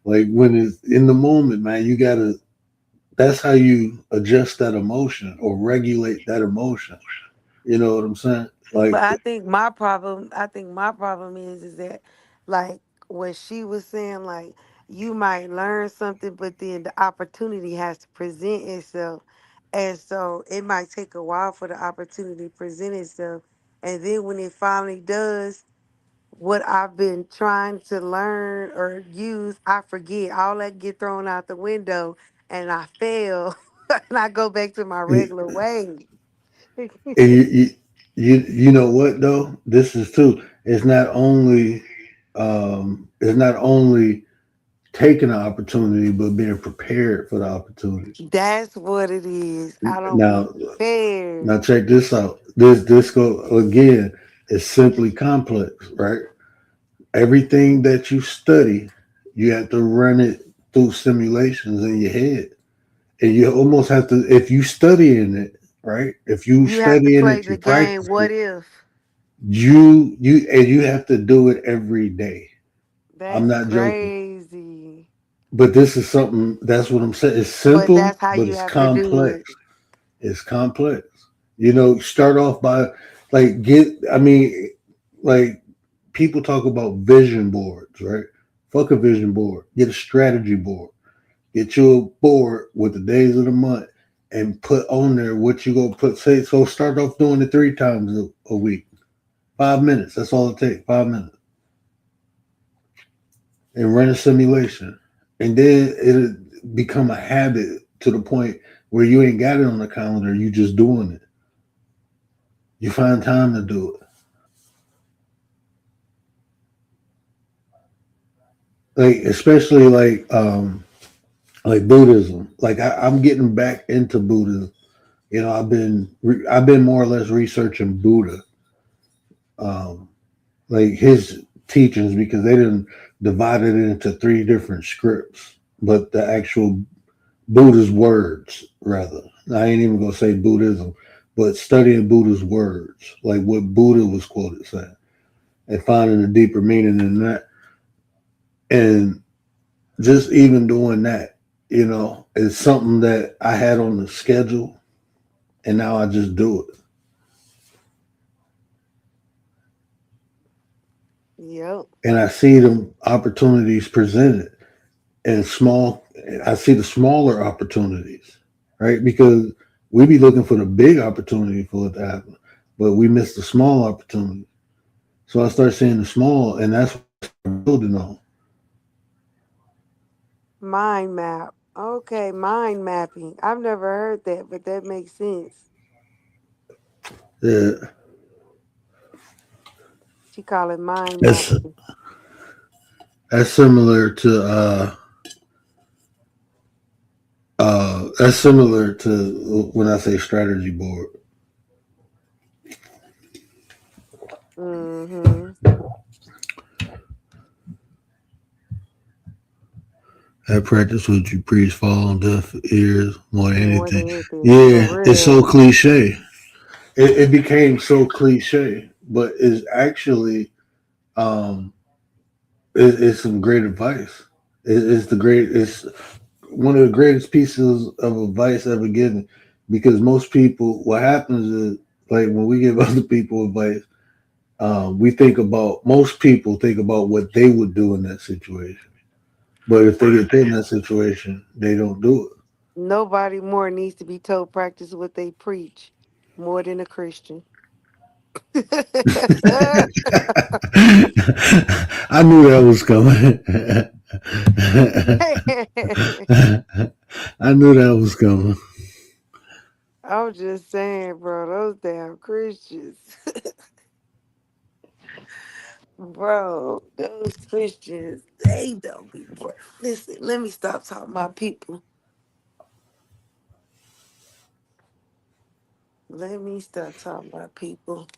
Like when it's in the moment, man, you gotta. That's how you adjust that emotion or regulate that emotion. You know what I'm saying? But Like, I think my problem is that like what she was saying, like you might learn something, but then the opportunity has to present itself. And so it might take a while for the opportunity to present itself. And then when it finally does, what I've been trying to learn or use, I forget. All that get thrown out the window and I fail and I go back to my it, regular way. And you know what though? This is too. It's not only taking the opportunity, but being prepared for the opportunity. That's what it is. I don't be Now, fair. check this out. This go again. It's simply complex, right? Everything that you study, you have to run it through simulations in your head, and you almost have to. If you study in it, right? If you You have to study in play it, the you game. practice What it. if? You have to do it every day. I'm That's not joking. crazy. But this is something. That's what I'm saying. It's But simple, that's how but you it's have to do complex. it. It's complex. You know, start off by like get. I mean, like people talk about vision boards, right? Fuck a vision board. Get a strategy board. Get you a board with the days of the month and put on there what you gonna put. Say so. Start off doing it 3 times a week. 5 minutes. That's all it takes. 5 minutes, and run a simulation, and then it'll become a habit to the point where you ain't got it on the calendar. You just doing it. You find time to do it. Like especially like Buddhism. Like I'm getting back into Buddhism. You know, I've been more or less researching Buddha, um, like his teachings because they didn't divide it into 3 different scripts, but the actual Buddha's words rather. I ain't even gonna say Buddhism, but studying Buddha's words, like what Buddha was quoted saying, and finding a deeper meaning in that, and just even doing that, you know, is something that I had on the schedule, and now I just do it. Yep. And I see them opportunities presented and small. I see the smaller opportunities, right? Because we be looking for the big opportunity for it to happen, but we miss the small opportunity. So I start seeing the small, and that's what I'm building on. Mind map. Okay, mind mapping. I've never heard that, but that makes sense. Yeah, She call it mind that's mapping. that's similar to that's similar to when I say strategy board. Mm-hmm. That practice what you preach fall on deaf ears more than More anything. than anything. For Yeah, it's so real. cliche. It became so cliche, but it's actually um, it's some great advice. It's the great. It's one of the greatest pieces of advice ever given. Because most people, what happens is like when we give other people advice, we think about most people think about what they would do in that situation. But if they get put in that situation, they don't do it. Nobody more needs to be told practice what they preach more than a Christian. I knew that was coming. I knew that was coming. I'm just saying, bro, those damn Christians. Bro, those Christians, they don't be bro. Listen, let me stop talking about people. Let me stop talking about people.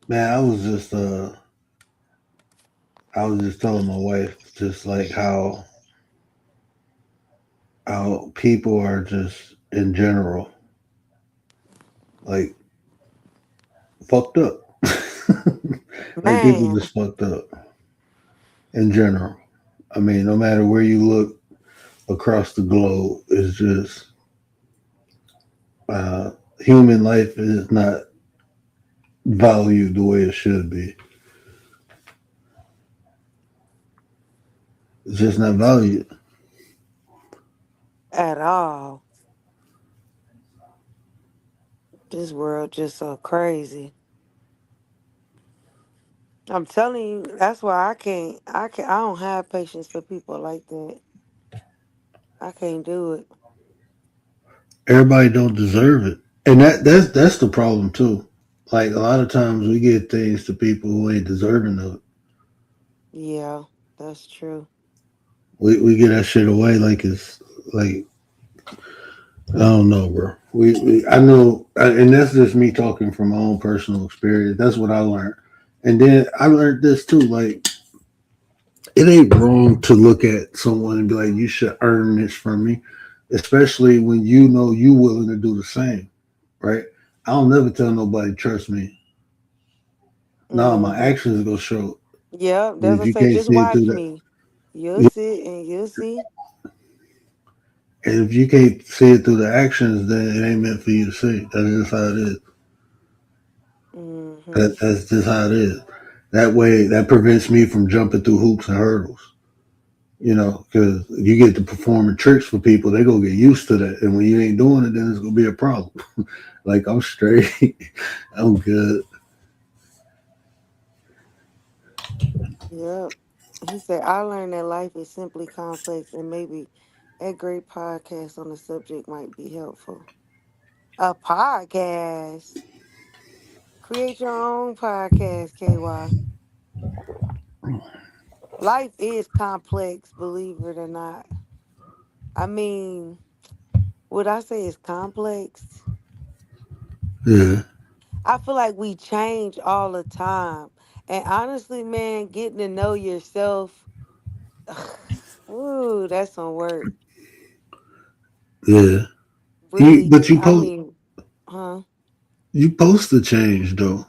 Man, I was just telling my wife just like how people are just in general like fucked up. Like people Man, just fucked up in general. I mean, no matter where you look across the globe, it's just uh, human life is not valued the way it should be. It's just not valued. at all. This world just so crazy. I'm telling you, that's why I don't have patience for people like that. I can't do it. Everybody don't deserve it, and that's the problem too. Like a lot of times we give things to people who ain't deserving of it. Yeah, that's true. We get that shit away like it's like I don't know, bro. I know, and that's just me talking from my own personal experience. That's what I learned, and then I learned this too. Like it ain't wrong to look at someone and be like, you should earn this from me, especially when you know you willing to do the same, right? I'll never tell nobody trust me. Nah, my Hmm. actions gonna show. Yeah, And that's if what I you say. can't Just see it through watch that, me. You'll yeah, see and you'll see. and if you can't see it through the actions, then it ain't meant for you to see. That's just how it is. Hmm. That's just how it is. That way, that prevents me from jumping through hoops and hurdles. Because you get to performing tricks for people, they gonna get used to that, and when you ain't doing it, then it's gonna be a problem. Like I'm straight, I'm good. Yep. He said, I learned that life is simply complex and maybe a great podcast on the subject might be helpful. A podcast. Create your own podcast, KY. Life is complex, believe it or not. I mean, would I say it's complex? Yeah, I feel like we change all the time. And honestly, man, getting to know yourself, ooh, that's some work. yeah. Really, But I mean, huh? you post to change though,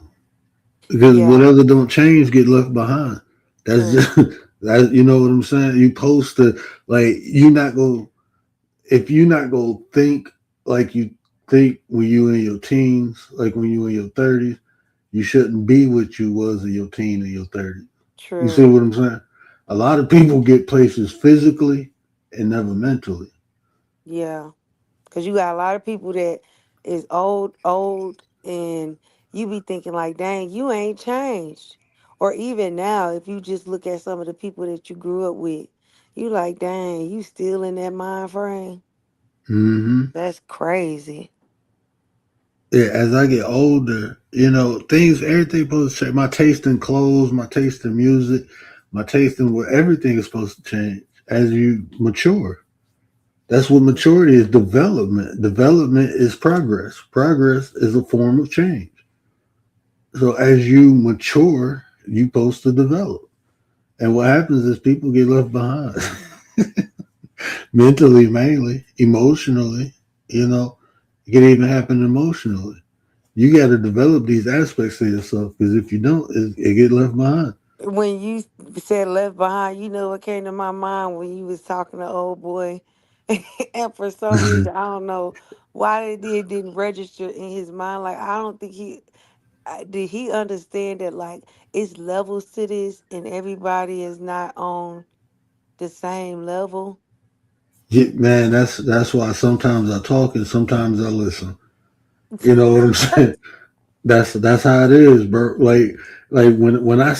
because Yeah, whatever don't change get left behind. That's true. just that. You know what I'm saying? You post to like you not go if you not go think like you think when you in your teens, like when you in your 30s. You shouldn't be what you was in your teen and your 30s. You see True. what I'm saying? A lot of people get places physically and never mentally. Yeah. Because you got a lot of people that is old, and you be thinking like, dang, you ain't changed. Or even now, if you just look at some of the people that you grew up with, you like, dang, you still in that mind frame? Hmm. That's crazy. Yeah, as I get older, everything supposed to change. My taste in clothes, my taste in music, my taste in what everything is supposed to change as you mature. That's what maturity is development. Development is progress. Progress is a form of change. So as you mature, you supposed to develop. And what happens is people get left behind. Mentally, mainly, emotionally, you know, it can even happen emotionally. You got to develop these aspects of yourself because if you don't, it get left behind. When you said left behind, you know what came to my mind when you was talking to old boy. And for some reason, I don't know why it didn't register in his mind. Like, I don't think did he understand that, like, it's levels to this and everybody is not on the same level. Yeah, man, that's why sometimes I talk and sometimes I listen. You know what I'm saying? That's how it is, bro. Like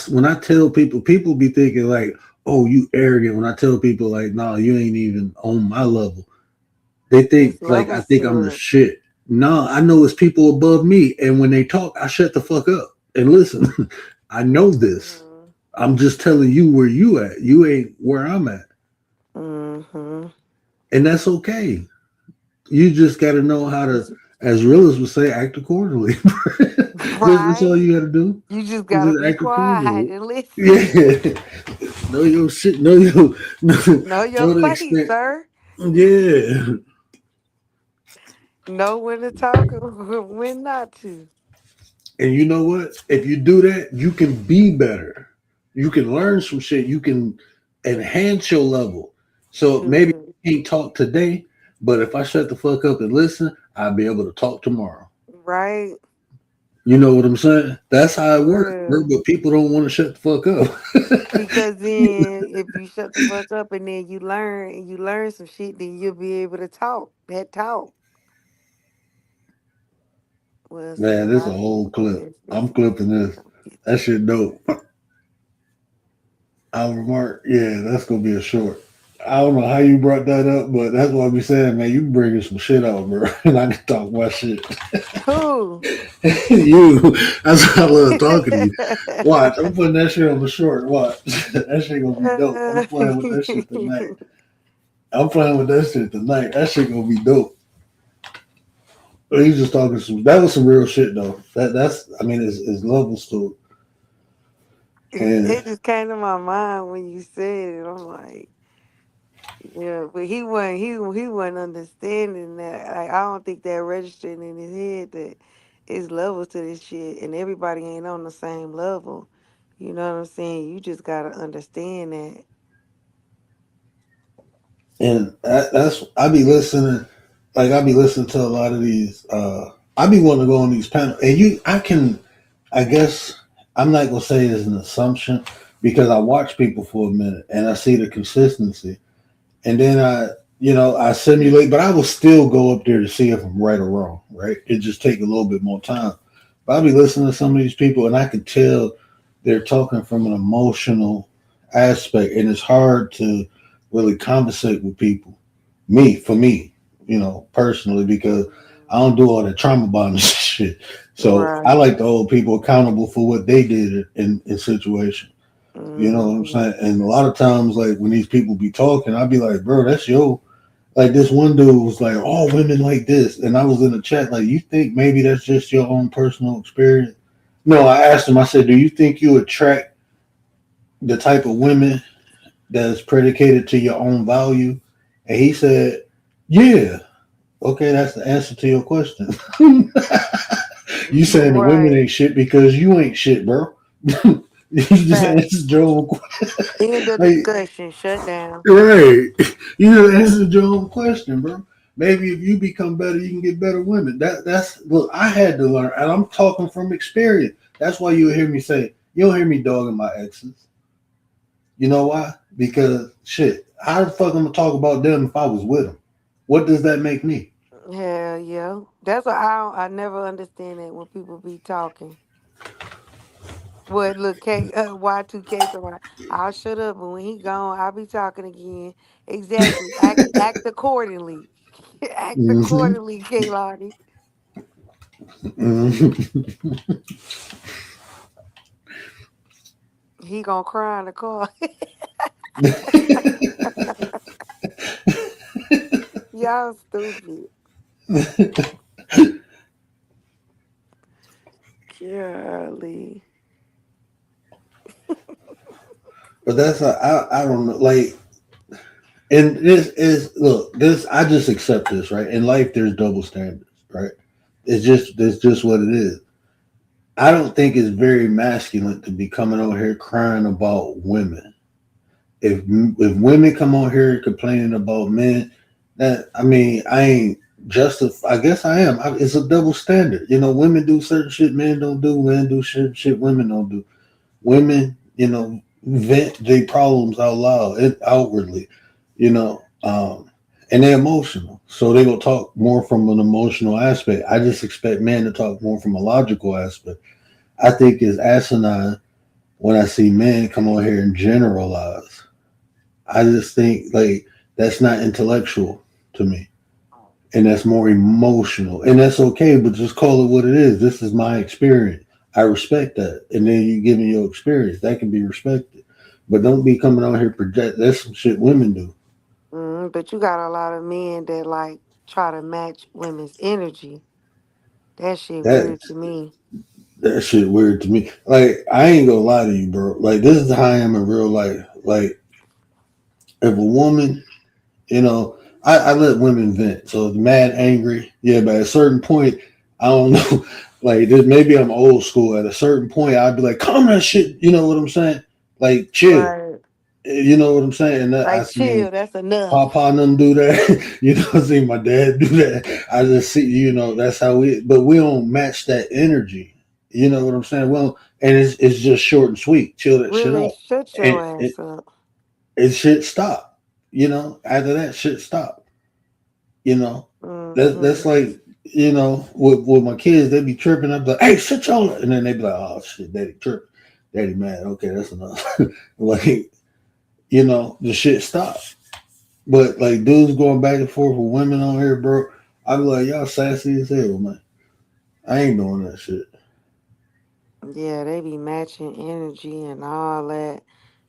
when I tell people, people be thinking like, "Oh, you arrogant." When I tell people like, "No, you ain't even on my level," they It's think like I levels think I'm to the it. shit. No, I know it's people above me, and when they talk, I shut the fuck up and listen. I know this. Hmm. I'm just telling you where you at. You ain't where I'm at, Hmm. and that's okay. You just got to know how to, as realers would say, act accordingly. That's all Right? you got to do. You just You gotta just be act quiet accordingly. and listen. Yeah, know your shit. Know your Know your know the place, extent. sir. Yeah, Know when to talk and when not to. and you know what? If you do that, you can be better. You can learn some shit. You can enhance your level. So maybe True. I can't talk today, but if I shut the fuck up and listen, I'll be able to talk tomorrow. Right? You know what I'm saying? That's how it For works, bro. real. But people don't want to shut the fuck Because up. then if you shut the fuck up and then you learn some shit, then you'll be able to talk. That talk. Well, see, Man, a this is a lot of whole people clip. just I'm clipping this. don't get That that. shit dope. I'll remark. Yeah, that's gonna be a short. I don't know how you brought that up, but that's what I be saying, man. You bringing some shit out, bro, and I can talk my shit. Who? You, that's why I love talking to you. Watch, I'm putting that shit on the short. Watch, that shit gonna be dope. I'm playing with that shit tonight. That shit gonna be dope. But he's just talking some. That was some real shit though. That's. I mean, it's levels to it. And It just came to my mind when you said it. I'm like, yeah, but he wasn't understanding that. Like, I don't think that registered in his head that it's levels to this shit, and everybody ain't on the same level. You know what I'm saying? You just gotta understand that. that's I be listening. Like I be listening to a lot of these. I be wanting to go on these panels, and I can. I guess I'm not gonna say it's an assumption because I watch people for a minute and I see the consistency, and then I simulate, but I will still go up there to see if I'm right or wrong. Right? It just take a little bit more time. But I'll be listening to some of these people, and I can tell they're talking from an emotional aspect, and it's hard to really conversate with people. For me, personally, because I don't do all that trauma bonding shit. So I Right. like to hold people accountable for what they did in situation. You know what I'm Mm-hmm. saying? And a lot of times, like when these people be talking, I'd be like, bro, that's yo. Like this one dude was like, all women like this. And I was in the chat, like, you think maybe that's just your own personal experience? No, I asked him, I said, do you think you attract the type of women that's predicated to your own value? And he said, yeah. Okay, that's the answer to your question. You saying the women Right. ain't shit because you ain't shit, bro. You just Fact. answered your own question. End of Like, discussion. Shut down. right. You just answered your own question, bro. Maybe if you become better, you can get better women. That's look, I had to learn, and I'm talking from experience. That's why you'll hear me say, you don't hear me dogging my exes. You know why? Because shit, how the fuck I'm gonna talk about them if I was with them? What does that make me? Hell yeah. That's why I never understand it when people be talking. What look Y2K somebody. I'll shut up, but when he gone, I'll be talking again. Exactly. Act accordingly. Act Mm-hmm. accordingly, Kaylani. Mm-hmm. He gonna cry in the car. Y'all stupid. Golly. But I don't know, like, and this is look, this I just accept this, right? In life there's double standards, right? It's just what it is. I don't think it's very masculine to be coming on here crying about women. If women come on here complaining about men, that I mean, I ain't I guess I am. It's a double standard. Women do certain shit men don't do. Men do certain shit women don't do. Women, vent their problems out loud, outwardly, you know, and they're emotional. So they will talk more from an emotional aspect. I just expect men to talk more from a logical aspect. I think it's asinine when I see men come on here and generalize. I just think like that's not intellectual to me. And that's more emotional. And that's okay, but just call it what it is. This is my experience. I respect that. And then you give me your experience. That can be respected. But don't be coming out here project. That's some shit women do. But you got a lot of men that like try to match women's energy. That shit That weird to me. that shit weird to me. Like I ain't gonna lie to you, bro. Like this is how I am in real life. Like if a woman, I let women vent. So mad, angry, yeah. But at a certain point, I don't know. Like this, maybe I'm old school. At a certain point, I'd be like, "Calm that shit." You know what I'm saying? Like chill. Right. You know what I'm saying? And I Like seen chill, that's enough. Papa and them do that. I seen my dad do that. I just see, that's how but we don't match that energy. You know what I'm saying? Well, and it's just short and sweet. Chill that shit Really out. shut And your ass up. it shit stop. After that shit stop. You know, that's Mm-hmm. like, with my kids, they be tripping. I'm like, hey, shut y'all. And then they be like, oh shit, daddy tripping. Daddy mad. Okay, that's enough. Like, the shit stop. But like dudes going back and forth with women on here, bro. I be like, y'all sassy as hell, man. I ain't doing that shit. Yeah, they be matching energy and all that.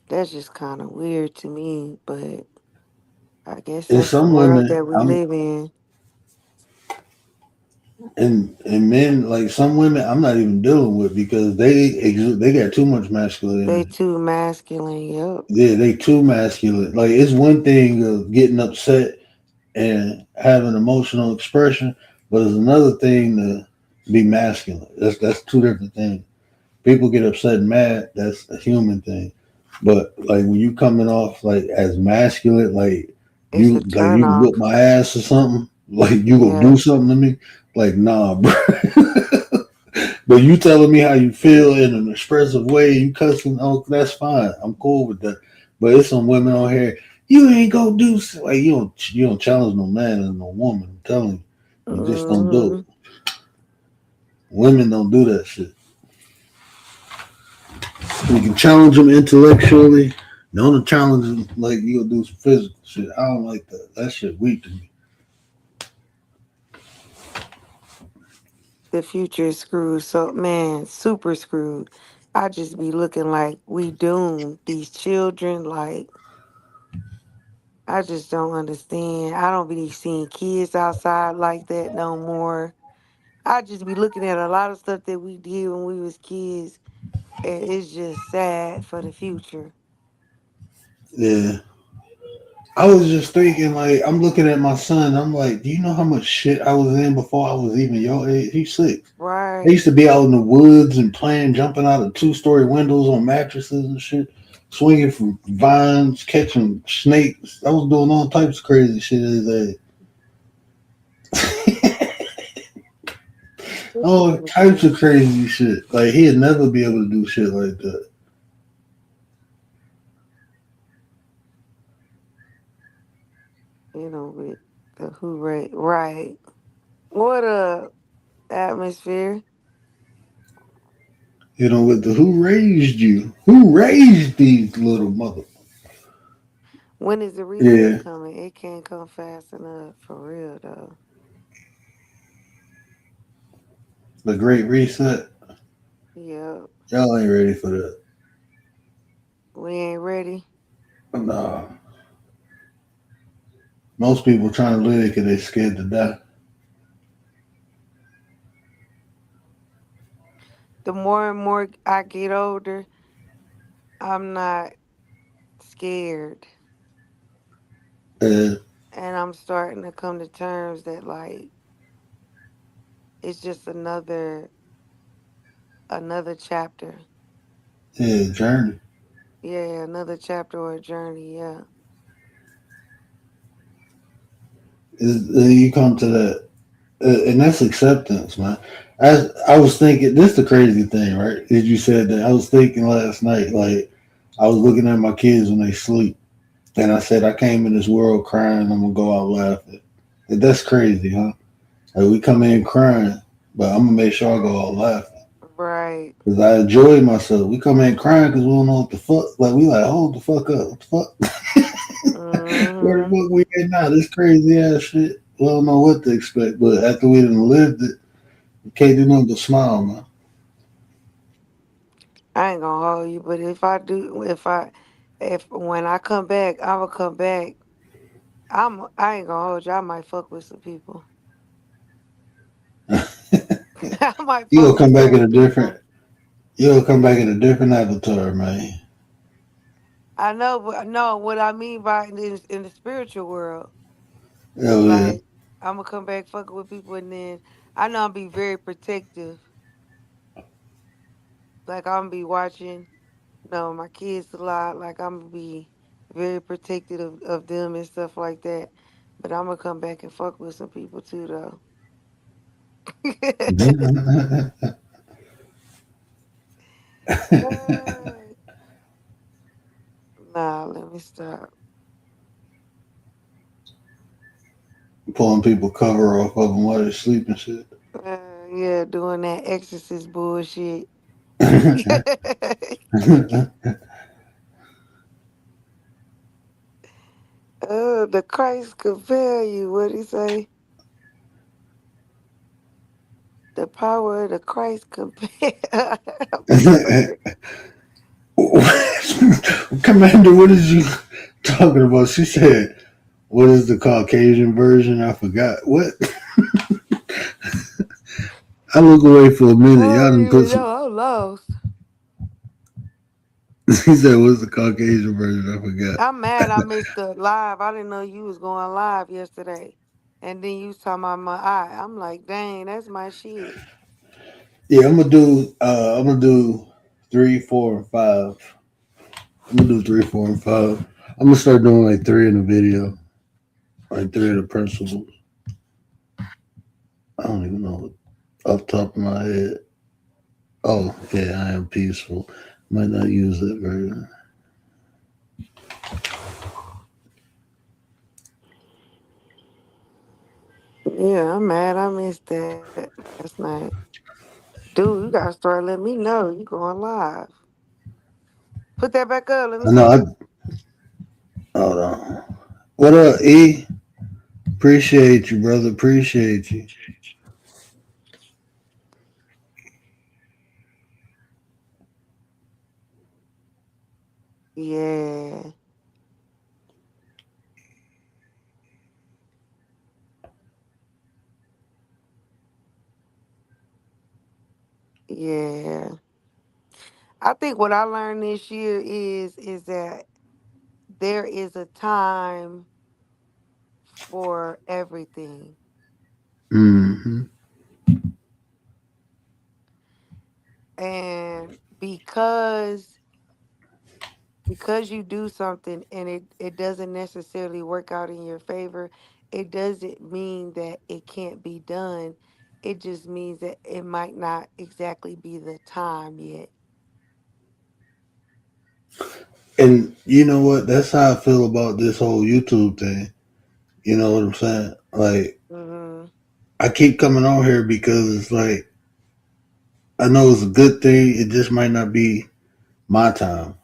That's just kind of weird to me, but I guess And that's the some world women, that we live in. and men, like some women, I'm not even dealing with because they got too much masculine They energy. too masculine. Yup. Yeah, they too masculine. Like it's one thing of getting upset and having emotional expression, but it's another thing to be masculine. That's two different things. People get upset and mad. That's a human thing. But like when you coming off like as masculine, It's a like turn you whip off. my ass or something, like you gonna do Yeah. something to me, like nah, bro. But you telling me how you feel in an expressive way, you cussing, oh, that's fine. I'm cool with that. But it's some women on here. You ain't gonna do like you don't challenge no man and no woman. I'm telling you, you just don't do Hmm. it. Women don't do that shit. You can challenge them intellectually. Don't challenge them like you gonna do some physical shit. I don't like that. That shit weak to me. The future is screwed. So, man, super screwed. I just be looking like we doomed these children. Like, I just don't understand. I don't be seeing kids outside like that no more. I just be looking at a lot of stuff that we did when we was kids, and it's just sad for the future. Yeah. I was just thinking, like, I'm looking at my son. I'm like, do you know how much shit I was in before I was even your age? He's 6. I Right. used to be out in the woods and playing, jumping out of 2-story windows on mattresses and shit, swinging from vines, catching snakes. I was doing all types of crazy shit at his age. This All nigga types of crazy. crazy shit. Like he'd never be able to do shit like that. You know, with the hooray. Right. What up, atmosphere? With the who raised you? Who raised these little mother? When is the reset Yeah, coming? It can't come fast enough, for real, though. the Great Reset. Yep. Y'all ain't ready for that. We ain't ready. Nah. Most people trying to live because they scared to die. The more and more I get older, I'm not scared. Uh, And I'm starting to come to terms that, like, it's just another chapter. yeah, journey. Yeah, another chapter or a journey, yeah. You come to that, and that's acceptance, man. As I was thinking, this the crazy thing, right? As you said that, I was thinking last night, like I was looking at my kids when they sleep, and I said I came in this world crying. I'm gonna go out laughing. And that's crazy, huh? Like we come in crying, but I'm gonna make sure I go out laughing. Right. Cause I enjoy myself. We come in crying because we don't know what the fuck. Like we like, hold the fuck up. What the fuck? Where the Hmm. fuck we at now? This crazy ass shit. We don't know what to expect. But after we done lived it, we can't do nothing but smile, man. I ain't gonna hold you, but if when I come back, I will come back. I ain't gonna hold you. I might fuck with some people. I might You fuck gonna with come back in certain a different. people. You gonna come back in a different avatar, man. I know, but no, what I mean by in the spiritual world, Oh yeah. like I'm gonna come back fucking with people, and then I know I'm be very protective. Like I'm gonna be watching, my kids a lot. Like I'm gonna be very protective of them and stuff like that. But I'm gonna come back and fuck with some people too, though. Nah, let me stop. Pulling people cover off of them while they sleep and shit. Yeah, doing that exorcist bullshit. The Christ compel you. What he say? The power of the Christ compel. I'm sorry. Commander, what is you talking about? She said, "What is the Caucasian version?" I forgot what. I look away for a I minute. Y'all don't done put even some. know. I'm lost. He said, "What's the Caucasian version?" I forgot. I'm mad I missed the live. I didn't know you was going live yesterday. And then you was talking about my eye. I'm like, dang, that's my shit. Yeah, I'm gonna do. I'm gonna do 3, 4, and 5. I'm gonna do 3, 4, and 5. I'm gonna start doing like 3 in the video, like 3 of the principles. I don't even know off the top of my head. Oh, yeah, I am peaceful. Might not use that version. Yeah, I'm mad I missed that last night. Dude, you gotta start letting me know you going live. Put that back up. Let me I know. see. Hold on. What up, E? Appreciate you, brother. Appreciate you. Yeah. Yeah. I think what I learned this year is that there is a time for everything. Mm-hmm. And because you do something and it doesn't necessarily work out in your favor, it doesn't mean that it can't be done. It just means that it might not exactly be the time yet. And you know what? That's how I feel about this whole YouTube thing. You know what I'm saying? Like, Mhm. I keep coming on here because it's like, I know it's a good thing. It just might not be my time.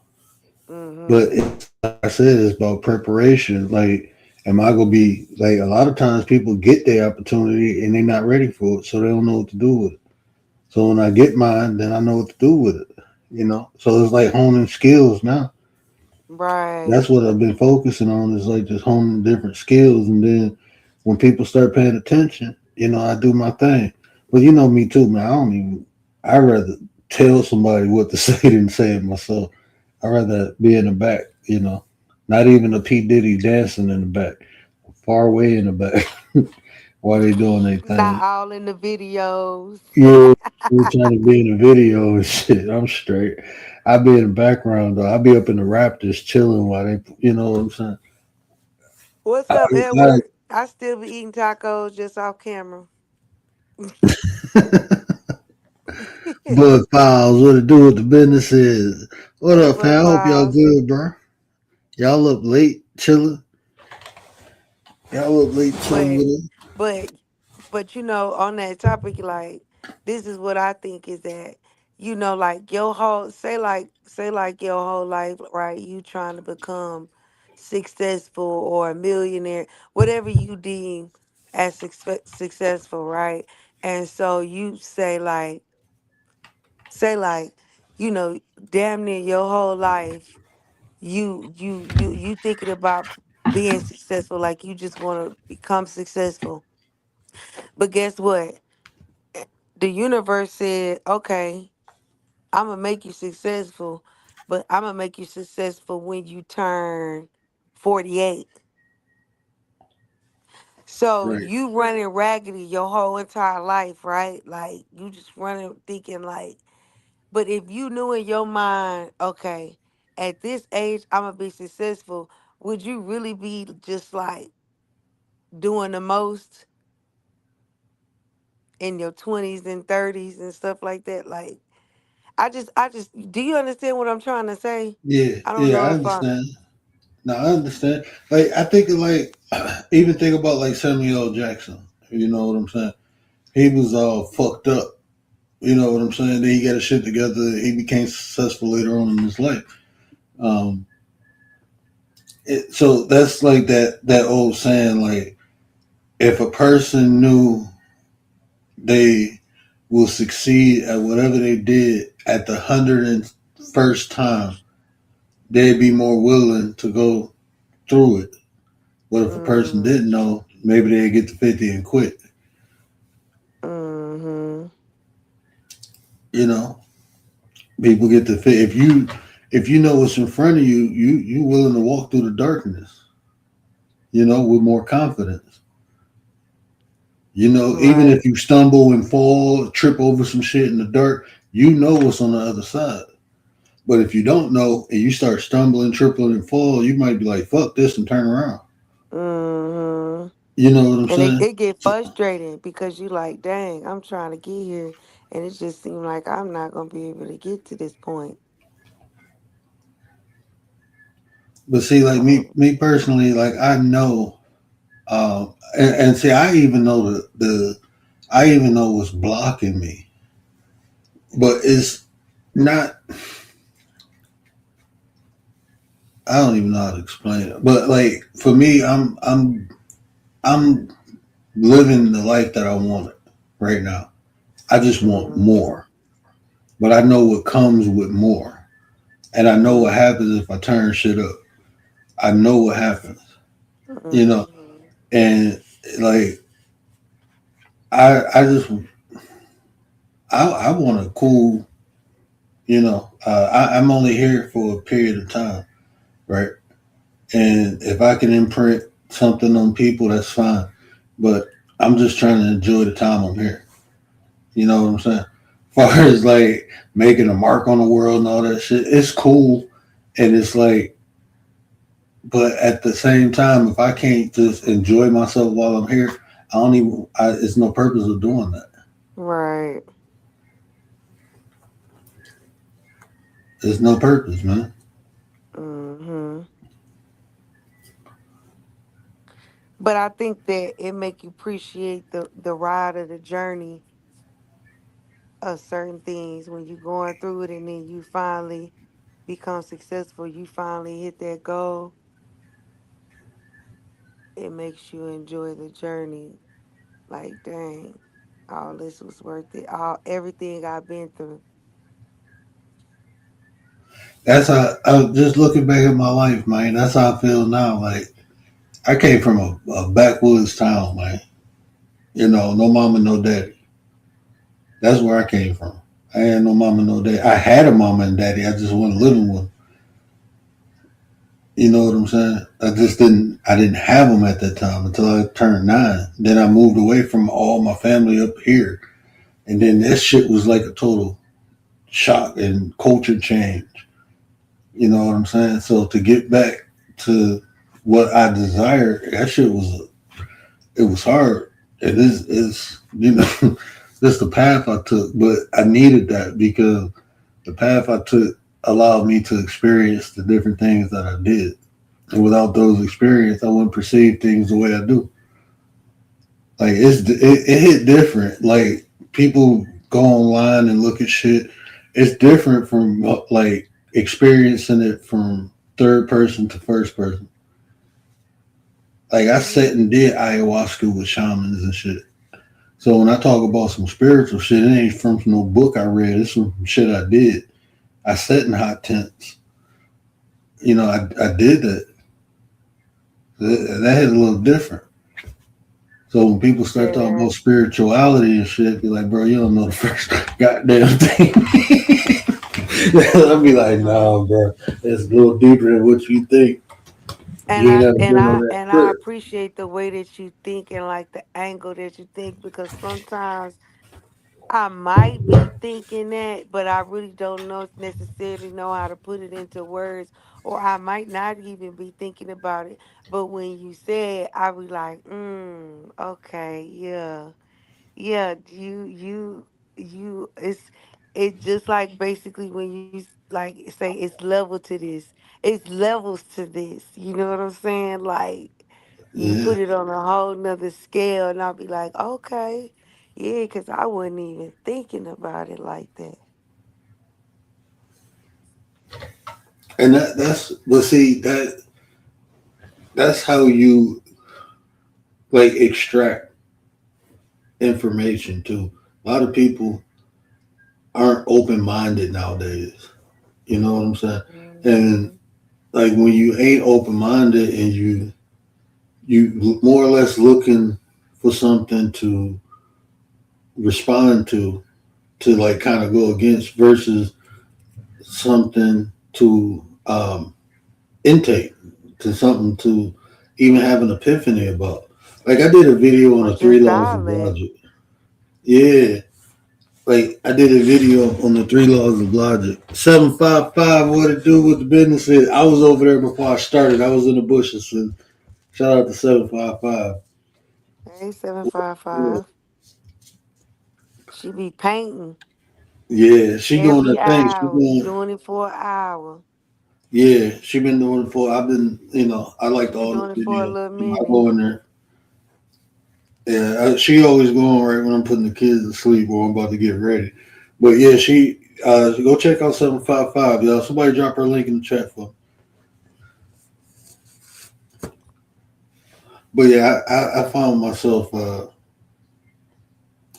But Mhm. it's, like I said, it's about preparation. Like, am I gonna be like a lot of times people get their opportunity and they're not ready for it, so they don't know what to do with it. So when I get mine, then I know what to do with it. You know, so it's like honing skills now. Right. That's what I've been focusing on is like just honing different skills, and then when people start paying attention, you know, I do my thing. But you know me too, man. I don't even. I rather tell somebody what to say than say it myself. I rather be in the back, you know, not even a P Diddy dancing in the back, far away in the back while they doing their Not thing. all in the videos. Yeah, we trying to be in the video and shit. I'm straight. I be in the background though. I be up in the Raptors chilling while they, you know what I'm saying. What's I, up, I, Edward? I still be eating tacos just off camera. Bud Files, what it do with the business is. What Hey, up, Blood fam? I hope y'all Files. good, bro. Y'all up late chilling. Y'all up late chilling But with us. but on that topic, like this is what I think is that, like your whole say like your whole life, right? You trying to become successful or a millionaire, whatever you deem as successful, right? And so you say like, you know, damn near your whole life, you thinking about being successful, like you just want to become successful. But guess what? The universe said, okay, I'm going to make you successful, but I'm going to make you successful when you turn 48. So Right. you running raggedy your whole entire life, right? Like you just running thinking like, but if you knew in your mind, okay, at this age, I'm going to be successful, would you really be just like doing the most in your 20s and 30s and stuff like that? Like, I just, do you understand what I'm trying to say? Yeah, I don't yeah, know I if I, understand. No, I understand. Like, I think of like, even think about like Samuel L. Jackson. You know what I'm saying? He was all fucked up. You know what I'm saying? Then he got his shit together. He became successful later on in his life. Um, So that's like that old saying, like if a person knew they will succeed at whatever they did at the 101st time, they'd be more willing to go through it. But if a person Mm-hmm. didn't know, maybe they'd get to 50 and quit. Mm-hmm. You know, people get to fit. If you know what's in front of you, you willing to walk through the darkness. You know, with more confidence. You know, even Right. if you stumble and fall, trip over some shit in the dark, you know what's on the other side. But if you don't know and you start stumbling, tripling, and fall, you might be like, "Fuck this," and turn around. Mm-hmm. You know what I'm And it, saying? it get frustrating because you like, dang, I'm trying to get here, and it just seems like I'm not gonna be able to get to this point. But see, like So, me personally, like I know, and see, I even know I even know what's blocking me, but it's not. I don't even know how to explain it. But like for me, I'm living the life that I wanted right now. I just want mm-hmm. more, but I know what comes with more, and I know what happens if I turn shit up. I know what happens, you know, Mm-hmm. and like I just I want a cool, I'm only here for a period of time, right? And if I can imprint something on people, that's fine. But I'm just trying to enjoy the time I'm here. You know what I'm saying? As far as like making a mark on the world and all that shit, it's cool. And it's like, but at the same time, if I can't just enjoy myself while I'm here, I don't even, it's no purpose of doing that. Right. There's no purpose, man. Mm-hmm. But I think that it make you appreciate the ride of the journey of certain things when you going through it, and then you finally become successful. You finally hit that goal. It makes you enjoy the journey. Like, dang, all this was worth it. All everything I've been through. That's how, I just looking back at my life, man, that's how I feel now. Like, I came from a backwoods town, man. You know, no mama, no daddy. That's where I came from. I had no mama, no daddy. I had a mama and daddy. I just wasn't living with them. You know what I'm saying? I didn't have them at that time until I turned 9. Then I moved away from all my family up here. And then this shit was like a total shock and culture change. You know what I'm saying? So to get back to what I desired, that shit it was hard. It is this the path I took, but I needed that because the path I took allowed me to experience the different things that I did. And without those experiences, I wouldn't perceive things the way I do. Like it hit different. Like people go online and look at shit. It's different from like experiencing it from third person to first person. Like I sat and did ayahuasca with shamans and shit. So when I talk about some spiritual shit, it ain't from no book I read. It's from shit I did. I sat in hot tents. You know, I did that. That hit a little different. So when people start talking Yeah. about spirituality and shit, be like, bro, you don't know the first goddamn thing. I'll be like, nah, bro, it's a little deeper than what you think. And You ain't I never and been on I that and I trip. appreciate the way that you think and like the angle that you think, because sometimes I might be thinking that, but I really don't know necessarily know how to put it into words, or I might not even be thinking about it. But when you say it, I be like, okay, yeah. Yeah, it's just like basically when you like say it's level to this. It's levels to this. You know what I'm saying? Like you Yeah. put it on a whole nother scale, and I'll be like, okay, yeah, because I wasn't even thinking about it like that. And that's, but see, that, that's how you like extract information too. A lot of people aren't open minded nowadays. You know what I'm saying? And Mhm. like when you ain't open minded and you more or less looking for something to respond to like kind of go against versus something to intake to something to even have an epiphany about. Like I did a video on Or the three just laws of dialect. logic. Yeah. Like I did a video on the three laws of logic. 755, what it do with the business is. I was over there before I started. I was in the bushes. So shout out to 755. Hey, 755. She be painting Yeah, she doing her every thing. She hour, doing doing it for an hour. yeah, she been doing it for I've been, I liked She all doing the it for a videos. little I minute. go in there. Yeah, she always going right when I'm putting the kids to sleep or I'm about to get ready. But yeah, she go check out 755, y'all. Somebody drop her link in the chat for me. But yeah, I found myself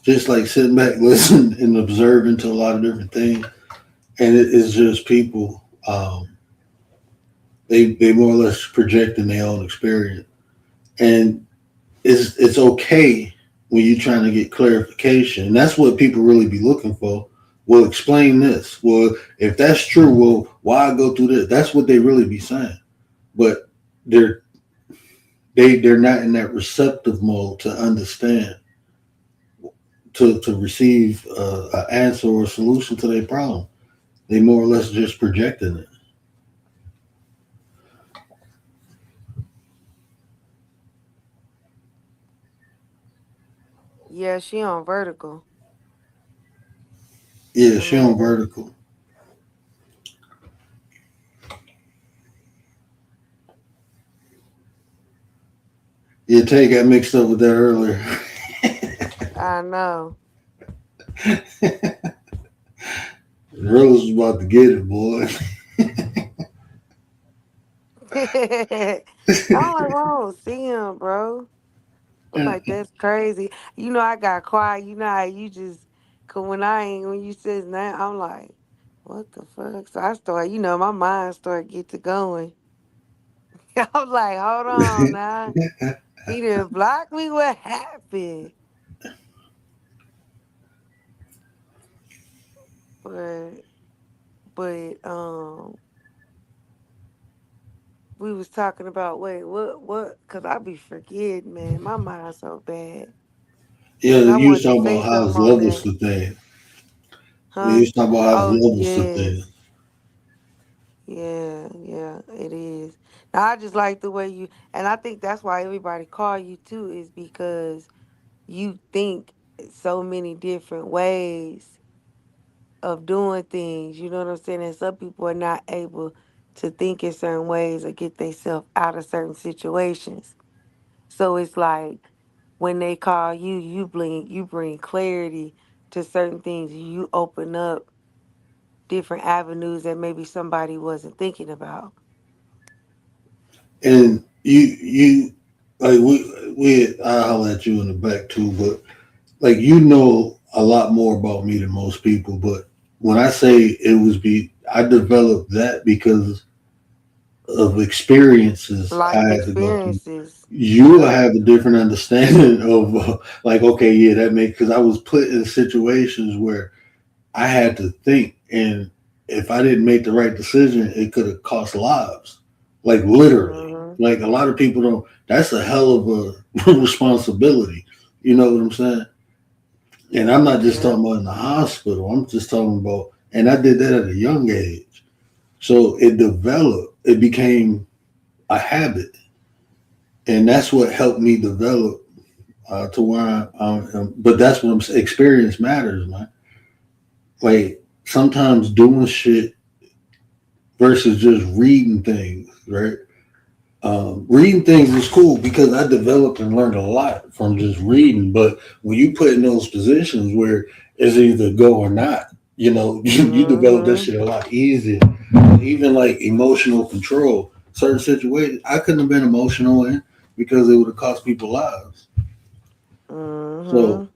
just like sitting back, listening and observing to a lot of different things. And it's just people they more or less projecting their own experience. And it's okay when you're trying to get clarification. And that's what people really be looking for. Well, explain this. Well, if that's true, well, why go through this? That's what they really be saying. But they're they're not in that receptive mode to understand, to receive an answer or a solution to their problem. They more or less just projecting it. Yeah, she on vertical. Yeah, And she that on vertical. Yeah, Tay got mixed up with that earlier. I know. Relis was about to get it, boy. I'm like, whoa, see him, bro. I'm like, that's crazy. You know, I got quiet. You know how you just, cause when you said his name, I'm like, what the fuck? So I start, my mind start get to going. I'm like, hold on now. He didn't block me. What happened? But, but, we was talking about, wait, what? Cause I be forgetting, man. My mind's so bad. Yeah, Cause I you was wanted to talking say about how something his on levels that, to things. You huh? was talking about how his Oh, levels to things. yes. Yeah, yeah, it is. Now, I just like the way and I think that's why everybody call you too, is because you think so many different ways of doing things. You know what I'm saying? And some people are not able to think in certain ways or get themselves out of certain situations. So it's like when they call you, you bring clarity to certain things. You open up different avenues that maybe somebody wasn't thinking about. And you like we I holler at you in the back too, but like you know a lot more about me than most people. But when I say I developed that because of experiences I Life had to go through. experiences. You will Yep. have a different understanding of like, okay, yeah, that makes because I was put in situations where I had to think, and if I didn't make the right decision, it could have cost lives, like literally. Hmm. Like a lot of people don't. That's a hell of a responsibility. You know what I'm saying? And I'm not just Yep. talking about in the hospital. I'm just talking about, and I did that at a young age. So it developed. It became a habit, and that's what helped me develop to where but that's what I'm saying. Experience matters, man. Like sometimes doing shit versus just reading things, right? Reading things is cool because I developed and learned a lot from just reading. But when you put in those positions where it's either go or not, you develop that Hmm. shit a lot easier. Even like emotional control. certain situations, I couldn't have been emotional in because it would have cost people lives. So, Mm-hmm.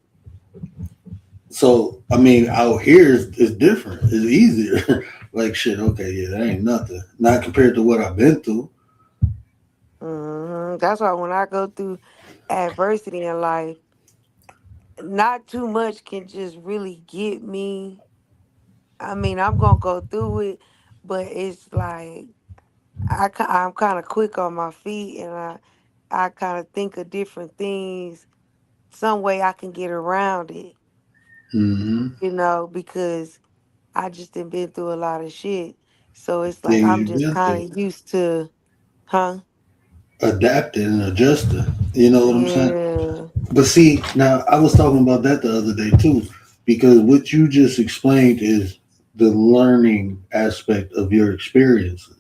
so I mean, out here is different. It's easier. Like shit. Okay, yeah, that ain't nothing. Not compared to what I've been through. Mm-hmm. That's why when I go through adversity in life, not too much can just really get me. I mean, I'm gonna go through it, but it's like I'm kind of quick on my feet, and I kind of think of different things, some way I can get around it, Mm-hmm. because I just done been through a lot of shit. So it's like Things I'm you've just been through, kind of used to, huh? adapting and adjusting. You know what I'm saying? Yeah. But see, now I was talking about that the other day too, because what you just explained is the learning aspect of your experience,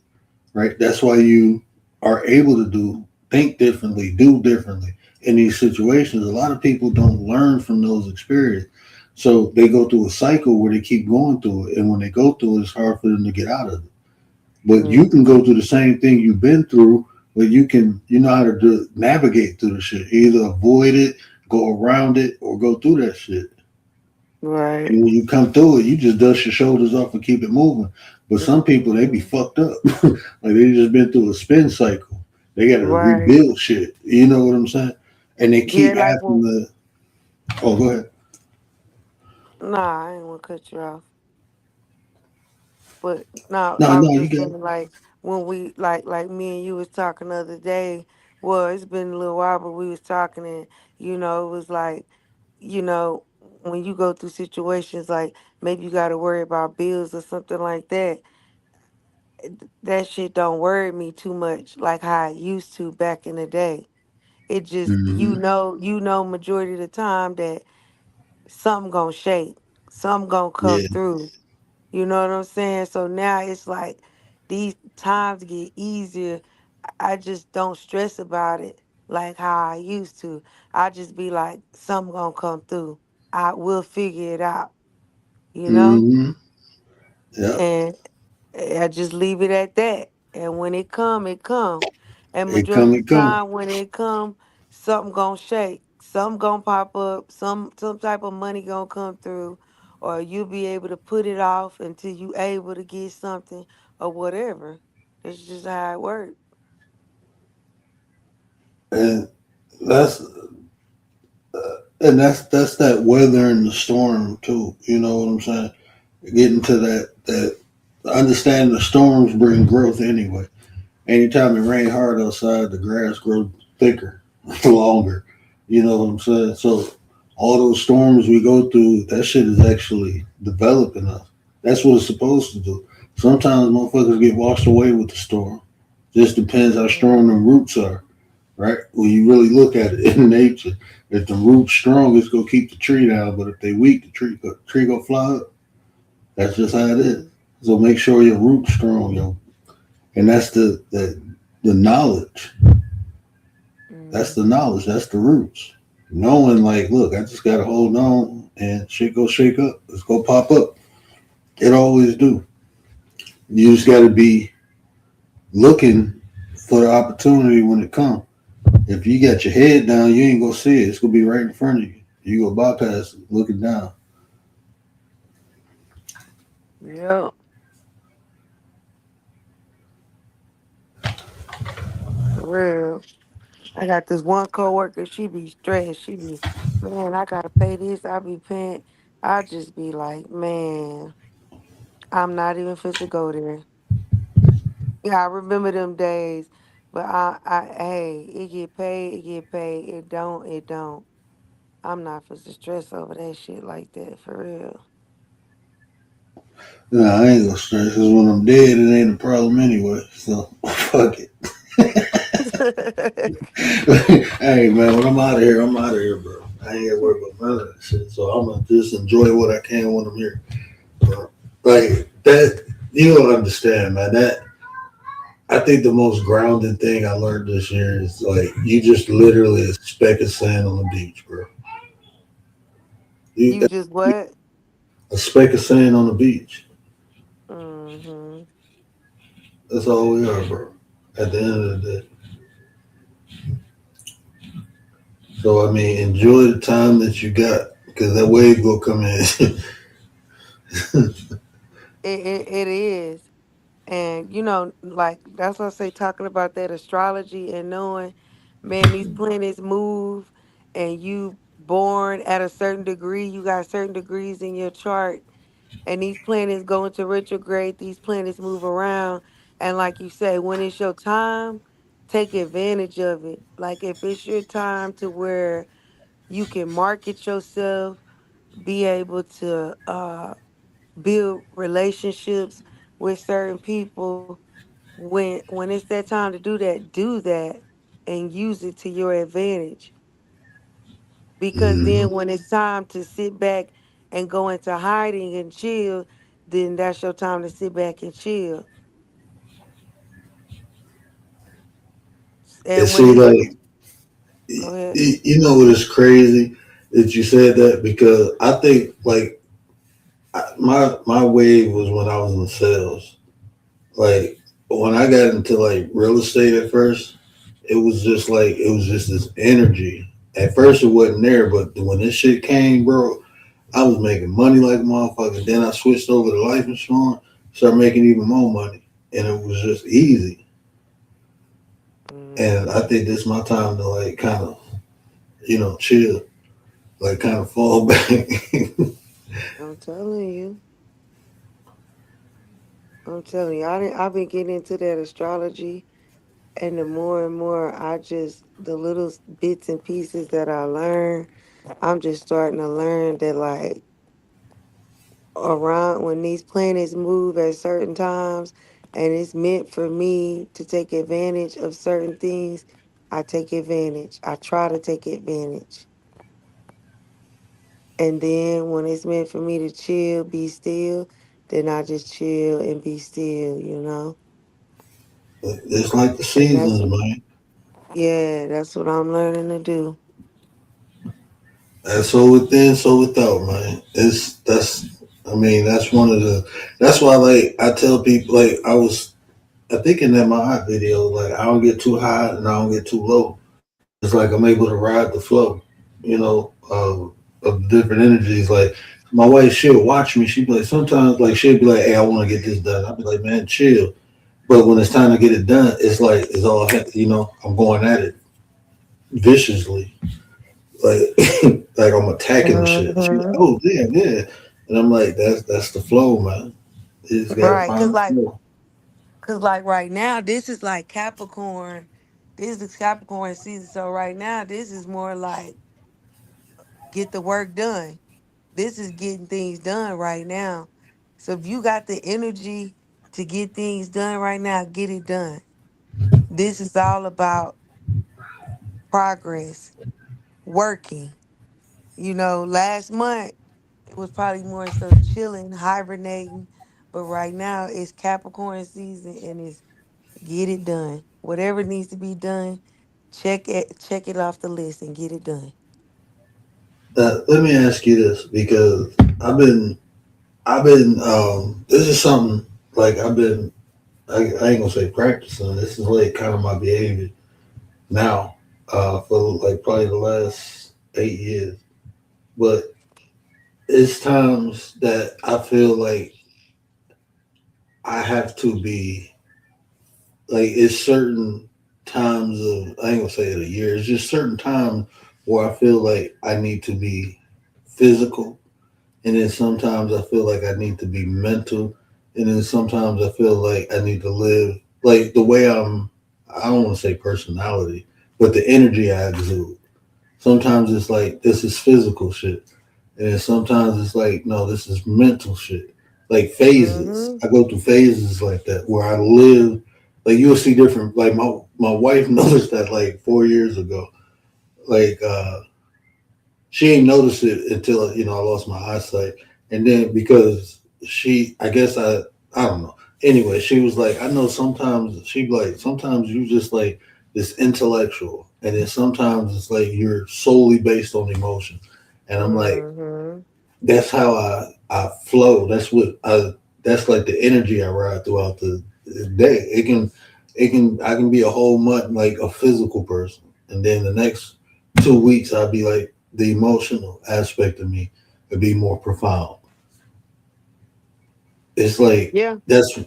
right? That's why you are able to think differently, do differently in these situations. A lot of people don't learn from those experiences. So they go through a cycle where they keep going through it. And when they go through it, it's hard for them to get out of it. But you can go Mm-hmm. through the same thing you've been through, but you know how to navigate through the shit. Either avoid it, go around it, or go through that shit. Right. And when you come through it, you just dust your shoulders off and keep it moving. But some people, they be Mm-hmm. fucked up. Like they just been through a spin cycle. They got to Right. rebuild shit. You know what I'm saying? And they Yeah, keep like having well, the. Oh, go ahead. nah, I ain't gonna cut you off. But no, No, I no, was you just got it. saying like when we like me and you was talking the other day. Well, it's been a little while, but we was talking, and it was like, when you go through situations like maybe you got to worry about bills or something like that. That shit don't worry me too much like how I used to back in the day. It just Mm-hmm. majority of the time that something gonna shake, something gonna come Yeah. through. You know what I'm saying? So now it's like these times get easier. I just don't stress about it like how I used to. I just be like, something gonna come through. I will figure it out, you know? Mm-hmm. Yep. And I just leave it at that. And when it come, it come. And It majority come of and the come. time when it come, something gonna shake. Something gonna pop up. Some type of money gonna come through. Or you'll be able to put it off until you able to get something or whatever. That's just how it works. And that's that's that weather and the storm too. You know what I'm saying? Getting to that understanding the storms bring growth anyway. Anytime it rain hard outside, the grass grows thicker, longer. You know what I'm saying? So all those storms we go through, that shit is actually developing us. That's what it's supposed to do. Sometimes motherfuckers get washed away with the storm. Just depends how strong the Mhm. roots are, right? When you really look at it in nature, if the roots strong, it's gonna keep the tree down. But if they weak, the tree gonna fly up. That's just how it is. Mhm. So make sure your roots strong, yo. And that's the knowledge. That's the Mhm. knowledge. That's the roots. Knowing, like, look, I just gotta hold on, and shit go shake up. It's gonna pop up. It always do. You just gotta be looking for the opportunity when it comes. If you got your head down, you ain't gonna see it. It's gonna be right in front of you. You gonna bypass it, looking down. Yeah, for real. I got this one coworker, she be stressed. She be, man, I gotta pay this. I be paying. I just be like, man, I'm not even fit to go there. Yeah, I remember them days, but hey, it get paid, it get paid. It don't, it don't. I'm not fit to stress over that shit like that for real. Nah, I ain't gonna stress because when I'm dead, it ain't a problem anyway. So fuck it. Hey man, when I'm out of here, I'm out of here, bro. I ain't gotta worry about none of that shit. So I'm gonna just enjoy what I can when I'm here. Bro. Like that, you don't understand, man. That I think the most grounding thing I learned this year is like you just literally a speck of sand on the beach, bro. You, You just what? a speck of sand on the beach. Hmm. That's all we are, bro. at the end of the day. So I mean, enjoy the time that you got because that wave will come in. It is. And like that's what I say, talking about that astrology and knowing, man, these planets move and you born at a certain degree, you got certain degrees in your chart, and these planets go into retrograde, these planets move around. And like you say, when it's your time, take advantage of it. Like if it's your time to where you can market yourself, be able to build relationships with certain people, when it's that time to do that and use it to your advantage. Because Hmm. then when it's time to sit back and go into hiding and chill, then that's your time to sit back and chill. And And when see, it's like, go ahead. you know what is crazy that you said that because I think like my wave was when I was in sales. Like when I got into like real estate at first, it was just this energy. At first it wasn't there, but when this shit came, bro, I was making money like a motherfucker. Then I switched over to life insurance, started making even more money, and it was just easy. And I Hmm. think this is my time to like kind of chill, like kind of fall back. I'm telling you. I'm telling you. I've been getting into that astrology, and the more and more the little bits and pieces that I learn, I'm just starting to learn that like around when these planets move at certain times and it's meant for me to take advantage of certain things, I take advantage. I try to take advantage. And then when it's meant for me to chill, be still, then I just chill and be still. It's like the And that's seasons, man. yeah, that's what I'm learning to do. That's so within, so without, man. That's I mean, that's one of the that's why like I tell people like I think in that my hot video, like I don't get too high and I don't get too low. It's like I'm able to ride the flow, of different energies. Like my wife, she'll watch me. She'd be like, sometimes like she'll be like, "Hey, I want to get this done." I'll be like, "Man, chill." But when it's time to get it done, it's like it's all I'm going at it viciously, like like I'm attacking the shit. She's like, Hmm. "Oh damn, yeah," and I'm like, "That's the flow, man. You just gotta Right, cause find the like, flow." cause like right now, this is like Capricorn. This is Capricorn season. So right now, this is more like get the work done. This is getting things done right now. So if you got the energy to get things done right now, get it done. This is all about progress, working. Last month it was probably more so chilling, hibernating. But right now it's Capricorn season and it's get it done. Whatever needs to be done, check it off the list and get it done. Let me ask you this because I've been this is something like I ain't gonna say practicing. This is like kind of my behavior now for like probably the last 8 years. But it's times that I feel like I have to be like it's certain times of I ain't gonna say it a year. It's just certain times where I feel like I need to be physical, and then sometimes I feel like I need to be mental, and then sometimes I feel like I need to live like the way I'm. I don't want to say personality, but the energy I exude. Sometimes it's like this is physical shit, and then sometimes it's like no, this is mental shit. Like phases. Mm-hmm. I go through phases like that where I live. Like you'll see different. Like my wife noticed that like 4 years ago. Like she ain't noticed it until I lost my eyesight, and then because I guess I don't know. Anyway, she was like, I know sometimes she be like sometimes you just like this intellectual, and then sometimes it's like you're solely based on emotion, and I'm like, Mm-hmm. that's how I flow. That's like the energy I ride throughout the day. It can. I can be a whole month like a physical person, and then the next 2 weeks I'll be like the emotional aspect of me would be more profound. It's like Yeah. that's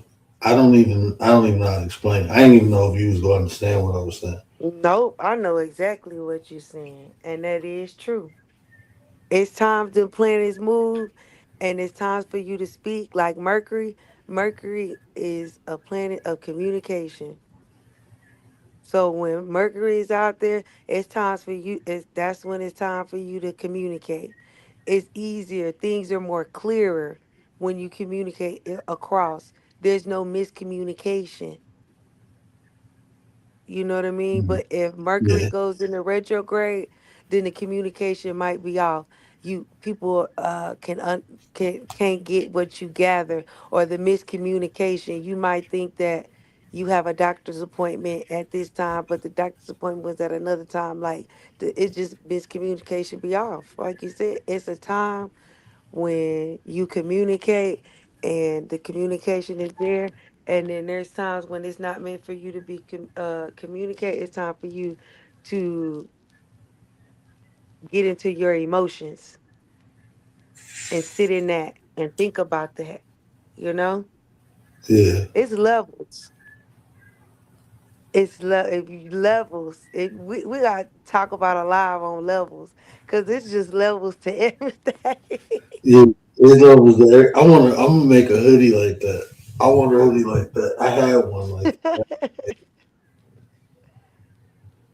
I don't even know how to explain it. I didn't even know if you was gonna understand what I was saying. Nope. I know exactly what you're saying. And that is true. It's time the planets move and it's time for you to speak. Like Mercury. Mercury is a planet of communication. So when Mercury is out there, it's times for you. That's when it's time for you to communicate. It's easier. Things are more clearer when you communicate across. There's no miscommunication. You know what I mean? Mhm. But if Mercury Yeah, goes into retrograde, then the communication might be off. You people can't get what you gather, or the miscommunication. You might think that you have a doctor's appointment at this time, but the doctor's appointment was at another time. Like it's just miscommunication be off. Like you said, it's a time when you communicate and the communication is there, and then there's times when it's not meant for you to be communicate. It's time for you to get into your emotions and sit in that and think about that. You know, yeah, it's levels. If you levels. We got to talk about a live on levels, because it's just levels to everything. yeah. It's always there. I'm gonna make a hoodie like that. I want a hoodie like that. I had one like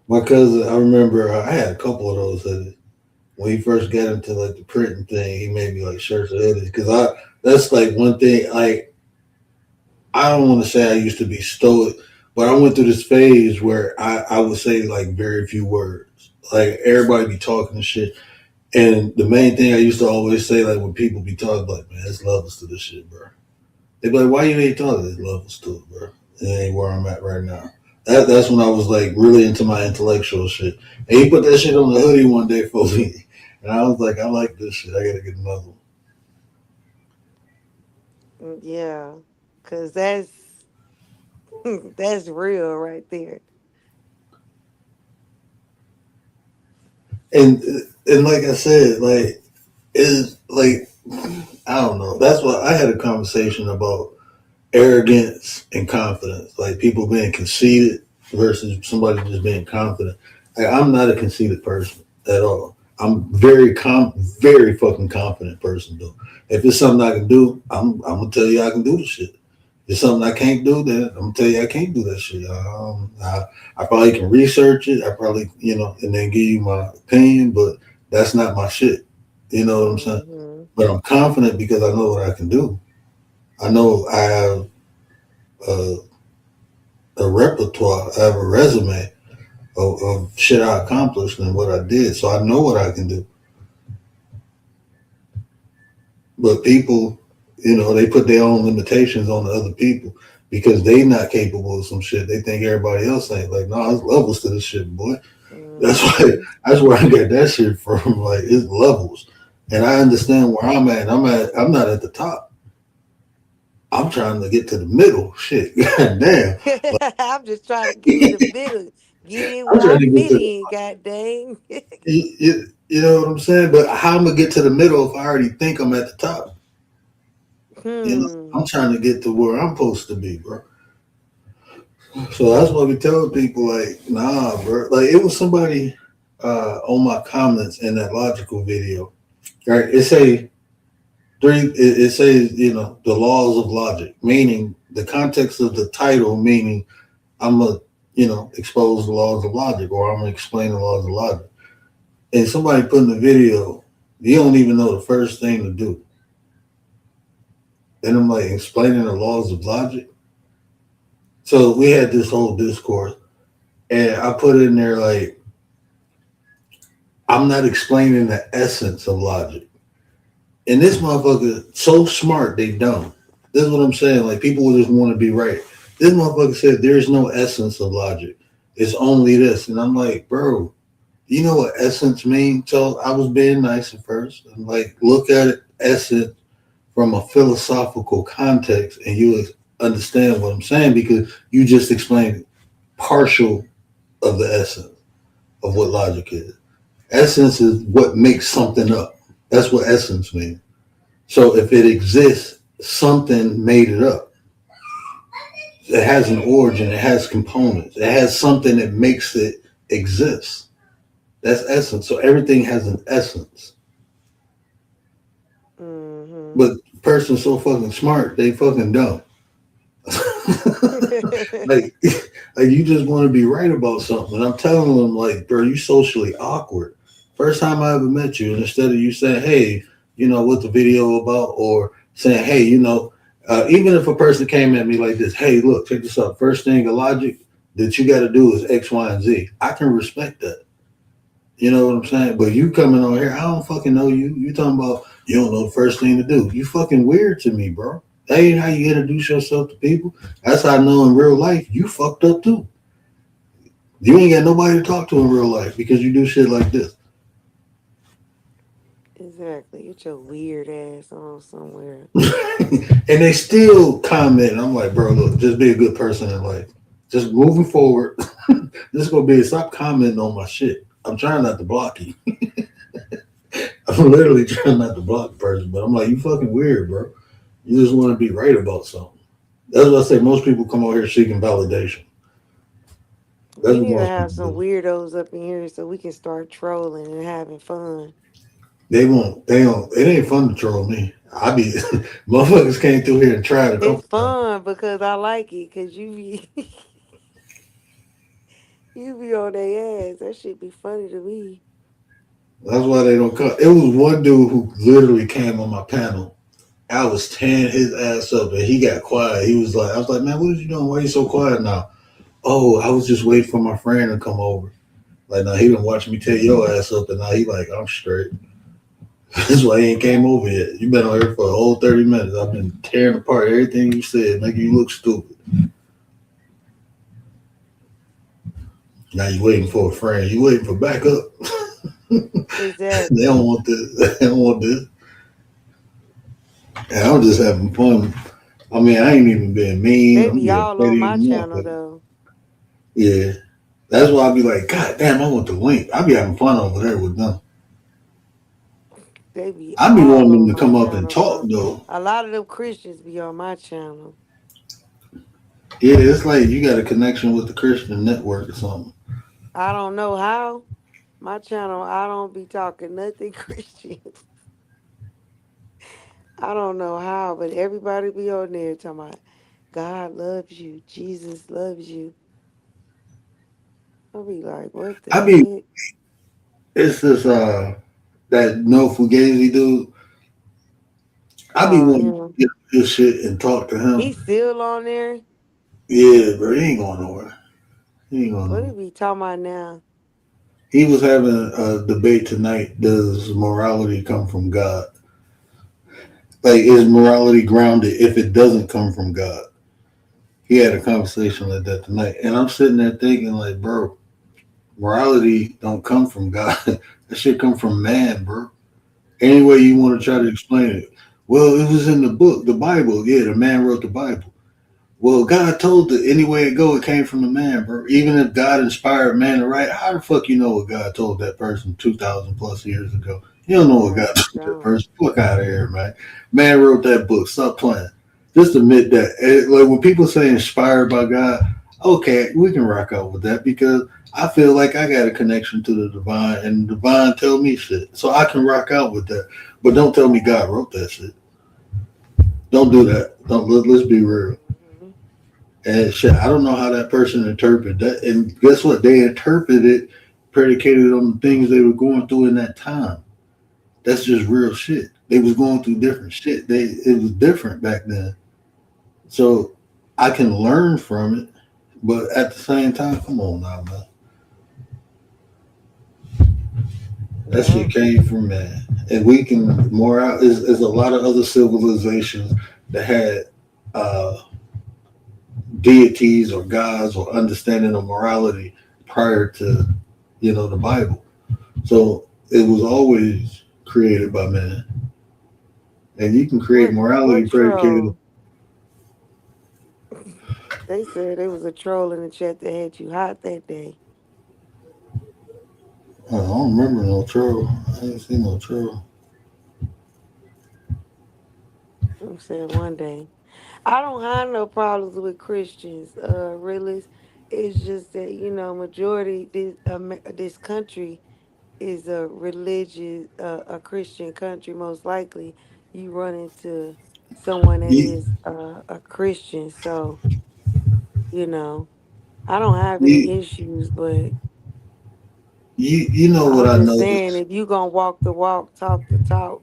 my cousin. I remember I had a couple of those hoodies when he first got into like the printing thing. He made me like shirts and hoodies because I that's like one thing. Like I don't want to say I used to be stoic, but I went through this phase where I would say like very few words. Like everybody be talking and shit. And the main thing I used to always say, like when people be talking, like, man, there's levels to this shit, bro. They be like, why you ain't talking? There's levels to it, bro. It ain't where I'm at right now. That's when I was like really into my intellectual shit. And he put that shit on the hoodie one day for me. And I was like, I like this shit. I gotta get another one. Yeah, because that's that's real right there. And and like I said, like is like I don't know. That's why I had a conversation about arrogance and confidence, like people being conceited versus somebody just being confident. Like, I'm not a conceited person at all. I'm very fucking confident person though. If it's something I can do, I'm gonna tell you I can do the shit. If it's something I can't do, then I'm gonna tell you I can't do that shit. I probably can research it. I probably and then give you my opinion, but that's not my shit. You know what I'm saying? Hmm. But I'm confident because I know what I can do. I know I have a, a repertoire. I have a resume of shit I accomplished and what I did. So I know what I can do. But people, they put their own limitations on the other people because they not capable of some shit. They think everybody else ain't. Like, no, there's levels to this shit, boy. That's why. Hmm. That's where I get that shit from. Like, it's levels, and I understand where I'm at. I'm not at the top. I'm trying to get to the middle. Shit, god damn. I'm just trying to get in the middle, get in I'm where trying I to get fit to in. God dang. you know what I'm saying? But how am I gonna get to the middle if I already think I'm at the top? Hmm. I'm trying to get to where I'm supposed to be, bro. So that's why we tell people like, nah, bro. Like it was somebody on my comments in that logical video. Right? It says, the laws of logic, meaning the context of the title, meaning I'm gonna, expose the laws of logic or I'm gonna explain the laws of logic. And somebody put in the video, you don't even know the first thing to do. And I'm like explaining the laws of logic. So we had this whole discourse, and I put in there like I'm not explaining the essence of logic. And this motherfucker so smart they dumb. This is what I'm saying. Like people will just want to be right. This motherfucker said there's no essence of logic. It's only this. And I'm like, bro, you know what essence means? So I was being nice at first. I'm like, look at it, essence from a philosophical context, and you understand what I'm saying because you just explained partial of the essence of what logic is. Essence is what makes something up. That's what essence means. So if it exists, something made it up. It has an origin, it has components, it has something that makes it exist. That's essence. So everything has an essence. Mm-hmm. But the person's so fucking smart, they fucking dumb. like, like you just want to be right about something. And I'm telling them, like, bro, you socially awkward. First time I ever met you, and instead of you saying, hey, you know, what the video about, or saying, hey, you know, even if a person came at me like this, hey, look, check this out. First thing of logic that you got to do is X, Y, and Z. I can respect that. You know what I'm saying? But you coming on here, I don't fucking know you. You talking about you don't know the first thing to do. You fucking weird to me, bro. That ain't how you introduce yourself to people. That's how I know in real life you fucked up too. You ain't got nobody to talk to in real life because you do shit like this. Exactly. Get your weird ass on somewhere. And they still comment. I'm like, bro, look, just be a good person in life. Just moving forward. This is gonna be stop commenting on my shit. I'm trying not to block you. I'm literally trying not to block the person, but I'm like, you fucking weird, bro. You just want to be right about something. That's what I say. Most people come out here seeking validation. That's We what need to most have people some do. weirdos up in here so we can start trolling and having fun. They won't. They don't. It ain't fun to troll me. I be motherfuckers came through here and tried a It's couple times. fun because I like it because you be you be on their ass. That shit be funny to me. That's why they don't come. It was one dude who literally came on my panel. I was tearing his ass up, and he got quiet. He was like, I was like, man, what are you doing? Why are you so quiet now? Oh, I was just waiting for my friend to come over. Like, now he been watching me tear your ass up, and now he like, I'm straight. That's why he ain't came over yet. You been on here for a whole 30 minutes. I've been tearing apart everything you said, making you look stupid. Now you waiting for a friend. You waiting for backup. They Exactly. don't want this. They don't want this. And I'm just having fun. I mean, I ain't even being mean. They I'm be being all on petty my as a channel motherfucker. though. Yeah. That's why I be like, God damn, I want the link. I be having fun over there with them. They be I be all wanting them on to my come up and channel talk though. though. A lot of them Christians be on my channel. Yeah, it's like you got a connection with the Christian network or something. I don't know how. My channel, I don't be talking nothing Christian. I don't know how, but everybody be on there talking about God loves you, Jesus loves you. I'll be like, what the I be heck? it's this that no Fugazi dude. I be Oh, wanting to him. get his shit and talk to him. He's still on there? Yeah, bro, he ain't going nowhere. He ain't going What he nowhere. be talking about now? He was having a debate tonight. Does morality come from God? Like, is morality grounded if it doesn't come from God? He had a conversation like that tonight, and I'm sitting there thinking, like, bro, morality don't come from God. That shit come from man, bro. Any way you want to try to explain it. Well, it was in the book, the Bible. Yeah, the man wrote the Bible. Well, God told it any way it go, it came from the man, bro. Even if God inspired man to write, how the fuck you know what God told that person 2,000 plus years ago? You don't know what Nah, God you told that don't. person. Fuck out of here, man. Man wrote that book. Stop playing. Just admit that. Like when people say inspired by God, okay, we can rock out with that because I feel like I got a connection to the divine, and the divine tell me shit, so I can rock out with that. But don't tell me God wrote that shit. Don't do that. Don't let's be real. Hmm. And shit, I don't know how that person interpreted that. And guess what? They interpreted it predicated on the things they were going through in that time. That's just real shit. They was going through different shit. It was different back then. So I can learn from it, but at the same time, come on now, man. That Yeah. shit came from man. And we can more out is a lot of other civilizations that had uh deities or gods or understanding of morality prior to the Bible. So it was always created by man, and you can create What morality predicated. troll? They said there was a troll in the chat that had you hot that day. I don't remember no troll. I ain't seen no troll. I'm saying one day. I don't have no problems with Christians, really. It's just that, majority this country is a religious, a Christian country. Most likely, you run into someone that You, is a Christian. So, you know, I don't have any you, issues, but you know what I'm I just saying noticed? if you gonna walk the walk, talk the talk,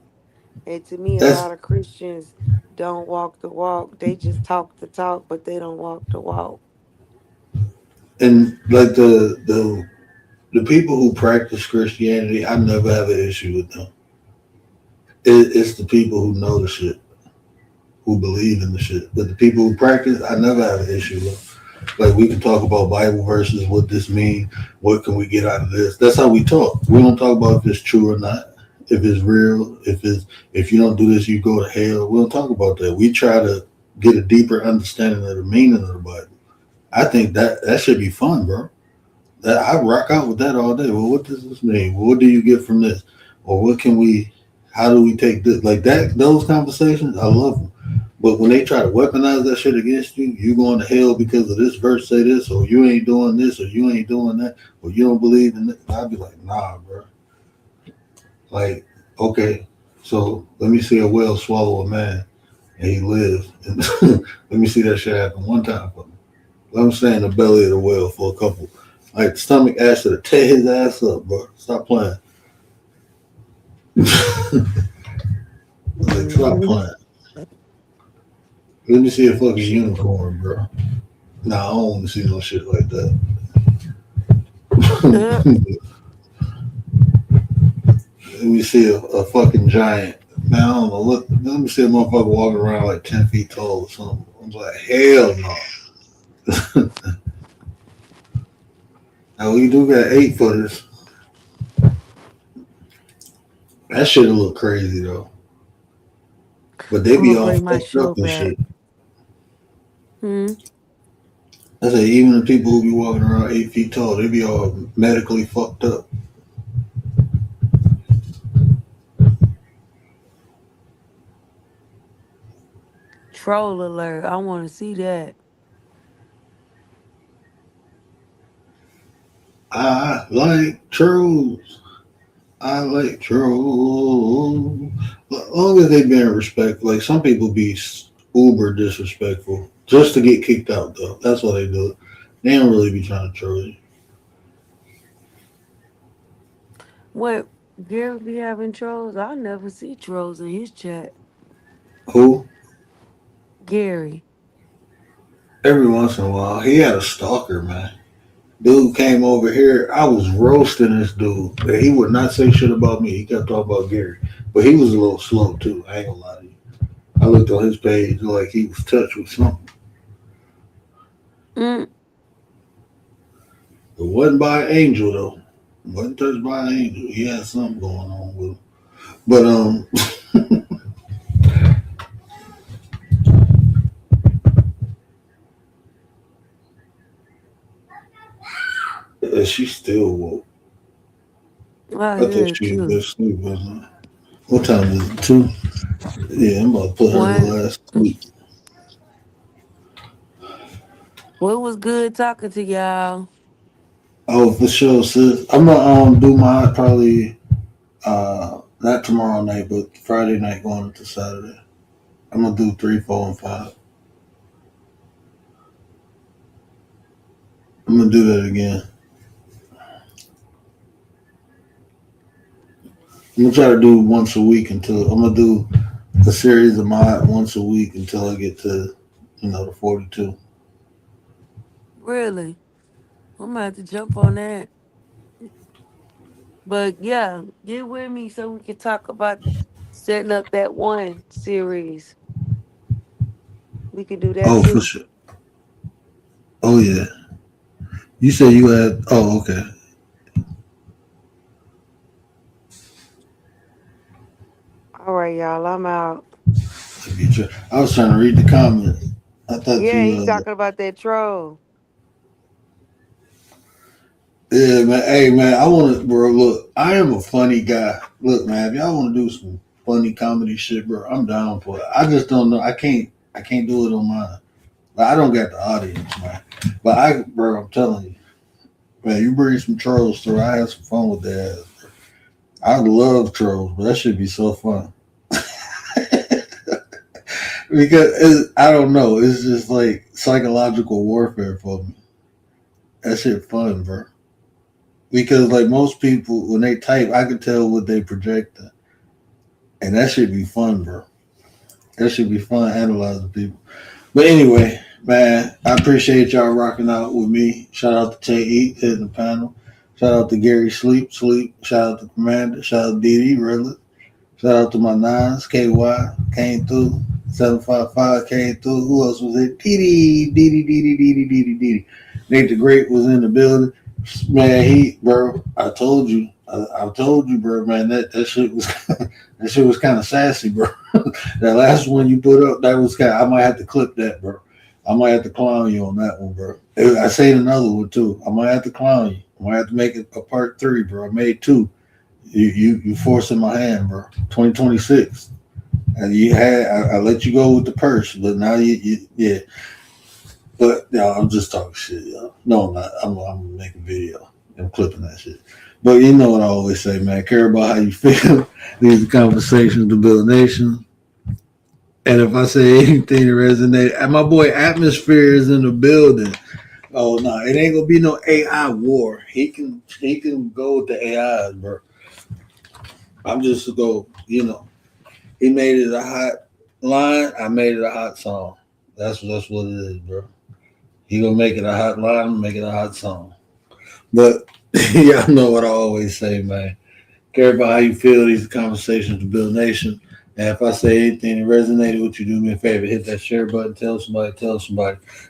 and to me, a That's lot of Christians don't walk the walk. They just talk the talk, but they don't walk the walk. and like the people who practice Christianity, I never have an issue with them. It's the people who know the shit, who believe in the shit. But the people who practice, I never have an issue with. Like we can talk about Bible verses, what this means, what can we get out of this. That's how we talk. We don't talk about if it's true or not, if it's real, if you don't do this, you go to hell. We don't talk about that. We try to get a deeper understanding of the meaning of the Bible. I think that should be fun, bro. That I rock out with that all day. Well, what does this mean? Well, what do you get from this? Or what can we? How do we take this? Like that, those conversations, I love them. But when they try to weaponize that shit against you, you going to hell because of this verse say this, or you ain't doing this, or you ain't doing that, or you don't believe in it. I'd be like, nah, bro. Like, okay, so let me see a whale swallow a man, and he lives. And let me see that shit happen one time for me. Let him stay in the belly of the whale for a couple. Like the stomach acid to tear his ass up, bro. Stop playing. Like, stop Mhm. playing. Let me see a fucking unicorn, bro. Nah, I don't want to see no shit like that. Uh, Let me see a fucking giant. Man, I don't know. Let me see a motherfucker walking around like 10 feet tall or something. I'm like, hell no. Now, we do got 8 footers. That shit'll look crazy, though. But they I'm be gonna all bring my fucked show up and back. shit. Hmm. I say, even the people who be walking around 8 feet tall, they be all medically fucked up. Troll alert! I want to see that. I like trolls. I like trolls. As long as they being respectful. Like some people be uber disrespectful just to get kicked out, though. That's why they do it. They don't really be trying to troll you. What Gary be having trolls? I never see trolls in his chat. Who? Gary. Every once in a while, he had a stalker, man. Dude came over here. I was roasting this dude. He would not say shit about me. He kept talking about Gary. But he was a little slow, too. I ain't gonna lie to you. I looked on his page like he was touched with something. Mm. It wasn't by an angel, though. It wasn't touched by an angel. He had something going on with him. But, she still woke. I I hear thought it she was too. asleep, wasn't it? What time is it? 2? Yeah, I'm about to put her to One. last sleep. Well, it was good talking to y'all. Oh, for sure, sis. I'm gonna do mine probably not tomorrow night, but Friday night going into Saturday. I'm gonna do 3, 4, and 5. I'm gonna do that again. I'm gonna try to do once a week until I'm gonna do a series of mine once a week until I get to the 42. Really. I'm gonna have to jump on that. But yeah, get with me so we can talk about setting up that one series. We can do that Oh, for too. sure. Oh yeah. You said you had. Oh, okay. All right, y'all. I'm out. I was trying to read the comments. I thought Yeah, he you. talking about that troll. Yeah, man. Hey, man. I want to, bro. Look, I am a funny guy. Look, man. If y'all want to do some funny comedy shit, bro, I'm down for it. I just don't know. I can't. I can't do it on mine. Like, I don't got the audience, man. But bro, I'm telling you, man. You bring some trolls through. I have some fun with that. I love trolls, but that should be so fun. Because I don't know, it's just like psychological warfare for me. That shit fun, bro. Because like most people, when they type, I can tell what they projecting, and that should be fun, bro. That should be fun analyzing people. But anyway, man, I appreciate y'all rocking out with me. Shout out to Tay Eat hitting the panel. Shout out to Gary Sleep. Shout out to Commander. Shout out to DD Redlet. Shout out to my nines, KY came through. 755 came through. Who else was it? Didi. Nate the Great was in the building. Man, bro, I told you, bro, man, that shit was that shit was kind of sassy, bro. That last one you put up, that was I might have to clip that, bro. I might have to clown you on that one, bro. I said another one too. I might have to clown you. I might have to make it a part 3, bro. I made 2. You forcing my hand, bro. 2026. And I let you go with the purse, but now yeah. But I'm just talking shit, y'all. No, I'm not. I'm gonna make a video. I'm clipping that shit. But you know what I always say, man. Care about how you feel. These are conversations to build a nation. And if I say anything to resonate, and my boy Atmosphere is in the building. Oh no, it ain't gonna be no AI war. He can go with the AIs, bro. I'm just go, he made it a hot line. I made it a hot song. That's what it is, bro. He gonna make it a hot line, make it a hot song. But y'all know what I always say, man. Care about how you feel. These are conversations to build a nation. And if I say anything that resonated with you, do me a favor, hit that share button, tell somebody,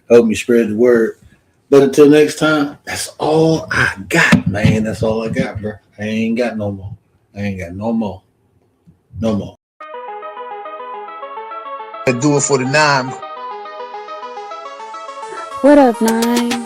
help me spread the word. But until next time, that's all I got, man. That's all I got, bro. I ain't got no more. No more. And do it for the 9. What up, Nine?